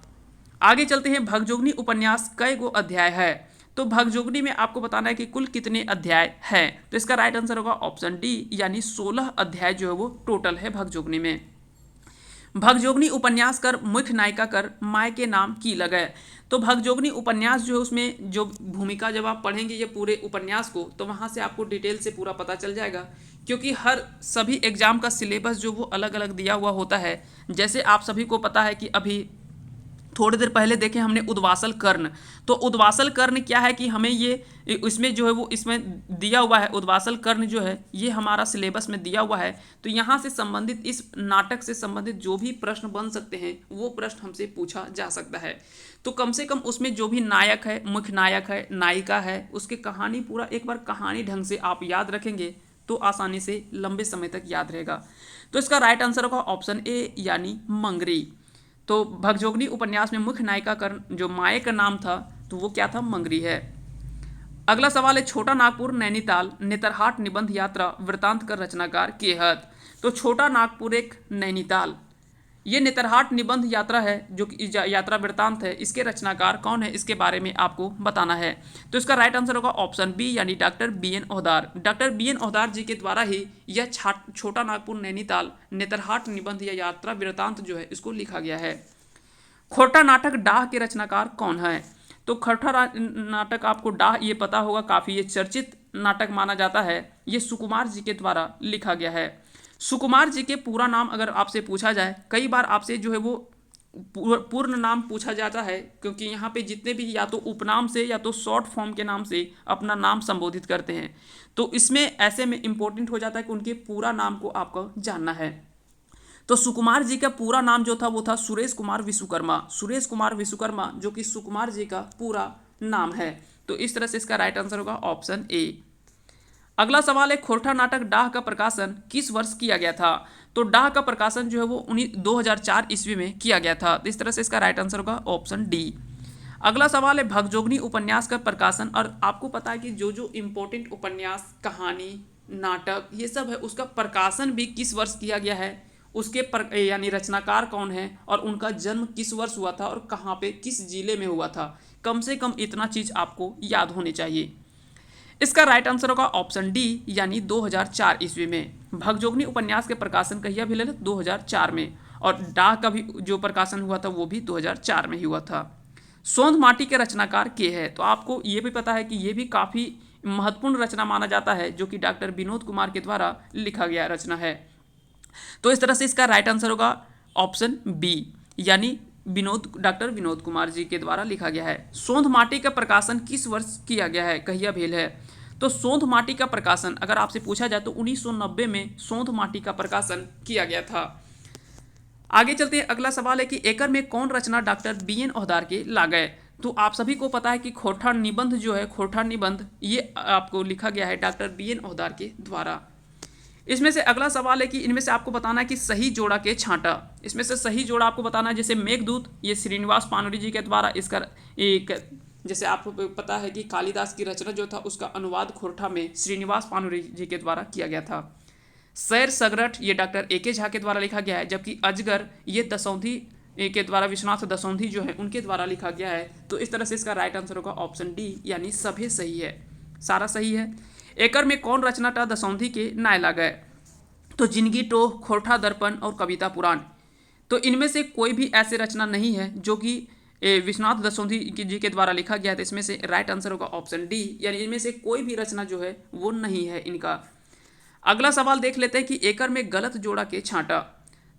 आगे चलते हैं, भगजोगनी उपन्यास कई गो अध्याय है, तो भगजोगनी में आपको बताना है कि कुल कितने अध्याय हैं, तो इसका राइट आंसर होगा ऑप्शन डी, यानी 16 अध्याय जो है वो टोटल है भगजोगनी में। भगजोगनी उपन्यास कर मुख्य नायिका कर माय के नाम की लगे, तो भगजोगनी उपन्यास जो है उसमें जो भूमिका जब आप पढ़ेंगे ये पूरे उपन्यास को, तो वहाँ से आपको डिटेल से पूरा पता चल जाएगा, क्योंकि हर सभी एग्जाम का सिलेबस जो वो अलग अलग दिया हुआ होता है। जैसे आप सभी को पता है कि अभी थोड़ी देर पहले देखें हमने उद्वासल कर्ण, तो उद्वासल कर्ण क्या है कि हमें ये इसमें जो है वो इसमें दिया हुआ है, उद्वासल कर्ण जो है ये हमारा सिलेबस में दिया हुआ है। तो यहाँ से संबंधित इस नाटक से संबंधित जो भी प्रश्न बन सकते हैं वो प्रश्न हमसे पूछा जा सकता है। तो कम से कम उसमें जो भी नायक है, मुख्य नायक है, नायिका है, उसकी कहानी पूरा एक बार कहानी ढंग से आप याद रखेंगे तो आसानी से लंबे समय तक याद रहेगा। तो इसका राइट आंसर होगा ऑप्शन ए, यानी मंगरी। तो भगजोगनी उपन्यास में मुख्य नायिका का जो माए का नाम था तो वो क्या था, मंगरी है। अगला सवाल है छोटा नागपुर नैनीताल नेतरहाट निबंध यात्रा वृतांत का रचनाकार के हत, तो छोटा नागपुर एक नैनीताल ये नेतरहाट निबंध यात्रा है जो कि यात्रा वृतांत है, इसके रचनाकार कौन है इसके बारे में आपको बताना है। तो इसका राइट आंसर होगा ऑप्शन बी, यानी doctor B N Ohdar. Doctor B N Ohdar ji के द्वारा ही यह छोटा नागपुर नैनीताल नेतरहाट निबंध या यात्रा वृतांत जो है इसको लिखा गया है। खोटा नाटक डाह के रचनाकार कौन है, तो खोटा नाटक आपको डाह ये पता होगा, काफ़ी ये चर्चित नाटक माना जाता है, ये सुकुमार जी के द्वारा लिखा गया है। सुकुमार जी के पूरा नाम अगर आपसे पूछा जाए, कई बार आपसे जो है वो पूर्ण नाम पूछा जाता है, क्योंकि यहाँ पे जितने भी या तो उपनाम से या तो शॉर्ट फॉर्म के नाम से अपना नाम संबोधित करते हैं, तो इसमें ऐसे में इम्पोर्टेंट हो जाता है कि उनके पूरा नाम को आपको जानना है। तो सुकुमार जी का पूरा नाम जो था वो था सुरेश कुमार विश्वकर्मा। सुरेश कुमार विश्वकर्मा जो कि सुकुमार जी का पूरा नाम है। तो इस तरह से इसका राइट आंसर होगा ऑप्शन ए। अगला सवाल है, खोरठा नाटक डाह का प्रकाशन किस वर्ष किया गया था? तो डाह का प्रकाशन जो है वो 2004 ईस्वी में किया गया था। तो इस तरह से इसका राइट आंसर होगा ऑप्शन डी। अगला सवाल है, भगजोगनी उपन्यास का प्रकाशन, और आपको पता है कि जो जो इम्पोर्टेंट उपन्यास, कहानी, नाटक ये सब है उसका प्रकाशन भी किस वर्ष किया गया है, उसके यानी रचनाकार कौन है और उनका जन्म किस वर्ष हुआ था और कहाँ पे किस जिले में हुआ था, कम से कम इतना चीज़ आपको याद होनी चाहिए। इसका राइट आंसर होगा ऑप्शन डी यानी 2004 ईस्वी में। भगजोगनी उपन्यास के प्रकाशन कहिया भी ले लो 2004 में, और डाह का भी जो प्रकाशन हुआ था वो भी 2004 में ही हुआ था। सोंध माटी के रचनाकार के है, तो आपको ये भी पता है कि ये भी काफ़ी महत्वपूर्ण रचना माना जाता है जो कि डॉक्टर विनोद कुमार के द्वारा लिखा गया रचना है। तो इस तरह से इसका राइट आंसर होगा ऑप्शन बी यानी डॉक्टर विनोद कुमार जी के द्वारा लिखा गया है। सोंध माटी का प्रकाशन किस वर्ष किया गया है, कहिया भेल है? तो सोंध माटी का प्रकाशन अगर आपसे पूछा जाए तो 1990 में सोंध माटी का प्रकाशन किया गया था। आगे चलते हैं, अगला सवाल है कि एकर में कौन रचना डॉक्टर BN ओहदार के ला गए? तो आप सभी को पता है कि खोरठा निबंध जो है, खोरठा निबंध ये आपको लिखा गया है डॉक्टर BN ओहदार के द्वारा। इसमें से अगला सवाल है कि इनमें से आपको बताना है कि सही जोड़ा के छांटा। इसमें से सही जोड़ा आपको बताना है, जैसे मेघदूत ये श्रीनिवास पानुरी जी के द्वारा इसका एक, जैसे आपको पता है कि कालिदास की रचना जो था उसका अनुवाद खोरठा में श्रीनिवास पानुरी जी के द्वारा किया गया था। सैर सगरठ ये डॉक्टर AK झा के द्वारा लिखा गया है, जबकि अजगर ये दसौंधी के द्वारा विश्वनाथ दसौंधी जो है उनके द्वारा लिखा गया है। तो इस तरह से इसका राइट आंसर होगा ऑप्शन डी यानी सभी सही है, सारा सही है। एकर में कौन रचना था दसौंधी के नाय ला गए? तो जिंदगी टोह, खोरठा दर्पण और कविता पुराण। तो इनमें से कोई भी ऐसे रचना नहीं है जो कि विश्वनाथ दसौंधी जी के द्वारा लिखा गया है। तो इसमें से राइट आंसर होगा ऑप्शन डी यानी इनमें से कोई भी रचना जो है वो नहीं है इनका। अगला सवाल देख लेते हैं कि एकर में गलत जोड़ा के छांटा।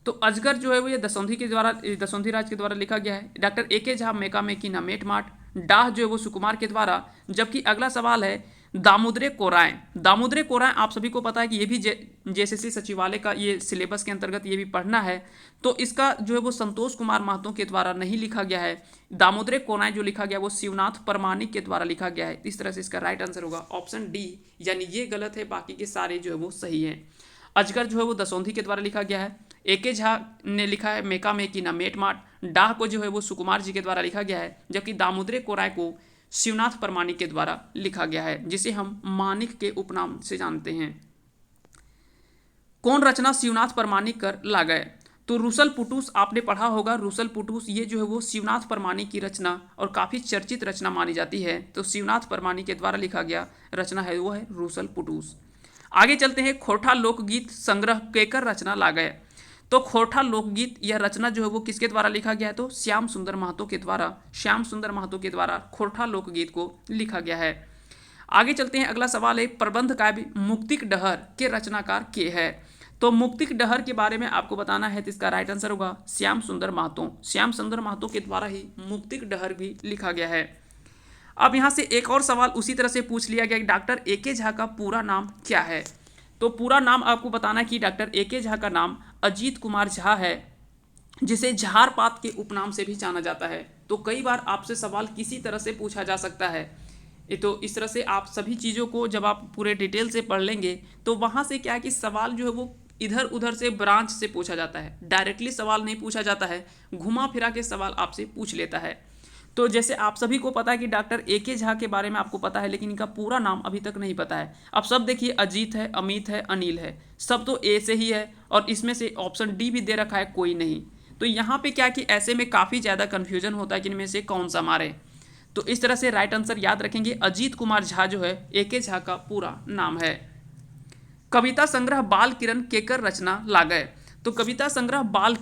तो अजगर जो है वो ये दसौंधी के द्वारा, दसौंधी राज के द्वारा लिखा गया है। डॉक्टर AK झा मेका मेकी ना मेट माट। डाह जो है वो सुकुमार के द्वारा। जबकि अगला सवाल है दामोदरे कोराएं। दामोदरे कोराएं आप सभी को पता है कि ये भी JSSC सचिवालय का ये सिलेबस के अंतर्गत ये भी पढ़ना है। तो इसका जो है वो संतोष कुमार महतो के द्वारा नहीं लिखा गया है। दामोदरे कोराएं जो लिखा गया वो शिवनाथ परमाणिक के द्वारा लिखा गया है। इस तरह से इसका राइट आंसर होगा ऑप्शन डी यानी ये गलत है, बाकी के सारे जो है वो सही हैं। अजगर जो है वो दसौंधी के द्वारा लिखा गया है। AK झा ने लिखा है मेका मेकी ना मेट माट। डाह को जो है वो सुकुमार जी के द्वारा लिखा गया है, जबकि दामोदरे कोराएं को शिवनाथ परमाणिक के द्वारा लिखा गया है, जिसे हम मानिक के उपनाम से जानते हैं। कौन रचना शिवनाथ परमाणिक कर ला गए? तो रुसल पुटूस आपने पढ़ा होगा। रुसल पुटूस ये जो है वो शिवनाथ परमाणिक की रचना और काफ़ी चर्चित रचना मानी जाती है। तो शिवनाथ परमाणिक के द्वारा लिखा गया रचना है वो है रुसल पुटूस। आगे चलते हैं, खोरठा लोकगीत संग्रह केकर रचना ला गए? तो खोरठा लोकगीत यह रचना जो है वो किसके द्वारा लिखा गया है? तो श्याम सुंदर महतो के द्वारा। श्याम सुंदर महतो के द्वारा खोरठा लोकगीत को लिखा गया है। आगे चलते हैं, अगला सवाल है प्रबंध काव्य मुक्तिक डहर के रचनाकार के है? तो मुक्तिक डहर के बारे में आपको बताना है, तो इसका राइट आंसर होगा श्याम सुंदर महतो। श्याम सुंदर महतो के द्वारा ही मुक्तिक डहर भी लिखा गया है। अब यहाँ से एक और सवाल उसी तरह से पूछ लिया गया कि डॉक्टर AK झा का पूरा नाम क्या है? तो पूरा नाम आपको बताना है कि डॉक्टर AK झा का नाम अजीत कुमार झा है, जिसे झारपात के उपनाम से भी जाना जाता है। तो कई बार आपसे सवाल किसी तरह से पूछा जा सकता है। तो इस तरह से आप सभी चीज़ों को जब आप पूरे डिटेल से पढ़ लेंगे तो वहाँ से क्या है कि सवाल जो है वो इधर उधर से ब्रांच से पूछा जाता है, डायरेक्टली सवाल नहीं पूछा जाता है, घुमा फिरा के सवाल आपसे पूछ लेता है। तो जैसे आप सभी को पता है कि डॉक्टर AK झा के बारे में आपको पता है, लेकिन इनका पूरा नाम अभी तक नहीं पता है। अब सब देखिए, अजीत है, अमित है, अनिल है, सब तो A से ही है, और इसमें से ऑप्शन डी भी दे रखा है कोई नहीं। तो यहाँ पे क्या कि ऐसे में काफ़ी ज़्यादा कन्फ्यूजन होता है कि इनमें से कौन सा मारे। तो इस तरह से राइट आंसर याद रखेंगे, अजीत कुमार झा जो है AK झा का पूरा नाम है। कविता संग्रह बाल किरण केकर रचना ला गए? तो कविता संग्रह बाल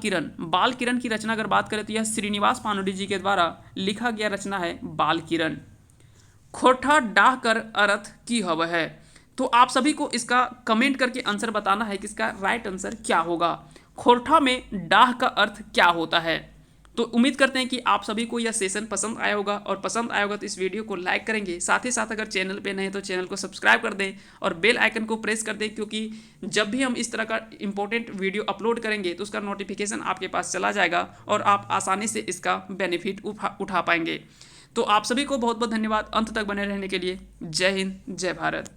किरण की रचना अगर बात करें तो यह श्रीनिवास पानुडी जी के द्वारा लिखा गया रचना है बाल किरण। खोरठा डाह कर अर्थ की हव है? तो आप सभी को इसका कमेंट करके आंसर बताना है कि इसका राइट आंसर क्या होगा। खोरठा में डाह का अर्थ क्या होता है? तो उम्मीद करते हैं कि आप सभी को यह सेशन पसंद आया होगा, और पसंद आया होगा तो इस वीडियो को लाइक करेंगे। साथ ही साथ अगर चैनल पे नए हैं तो चैनल को सब्सक्राइब कर दें और बेल आइकन को प्रेस कर दें, क्योंकि जब भी हम इस तरह का इंपॉर्टेंट वीडियो अपलोड करेंगे तो उसका नोटिफिकेशन आपके पास चला जाएगा और आप आसानी से इसका बेनिफिट उठा पाएंगे। तो आप सभी को बहुत बहुत धन्यवाद अंत तक बने रहने के लिए। जय हिंद, जय भारत।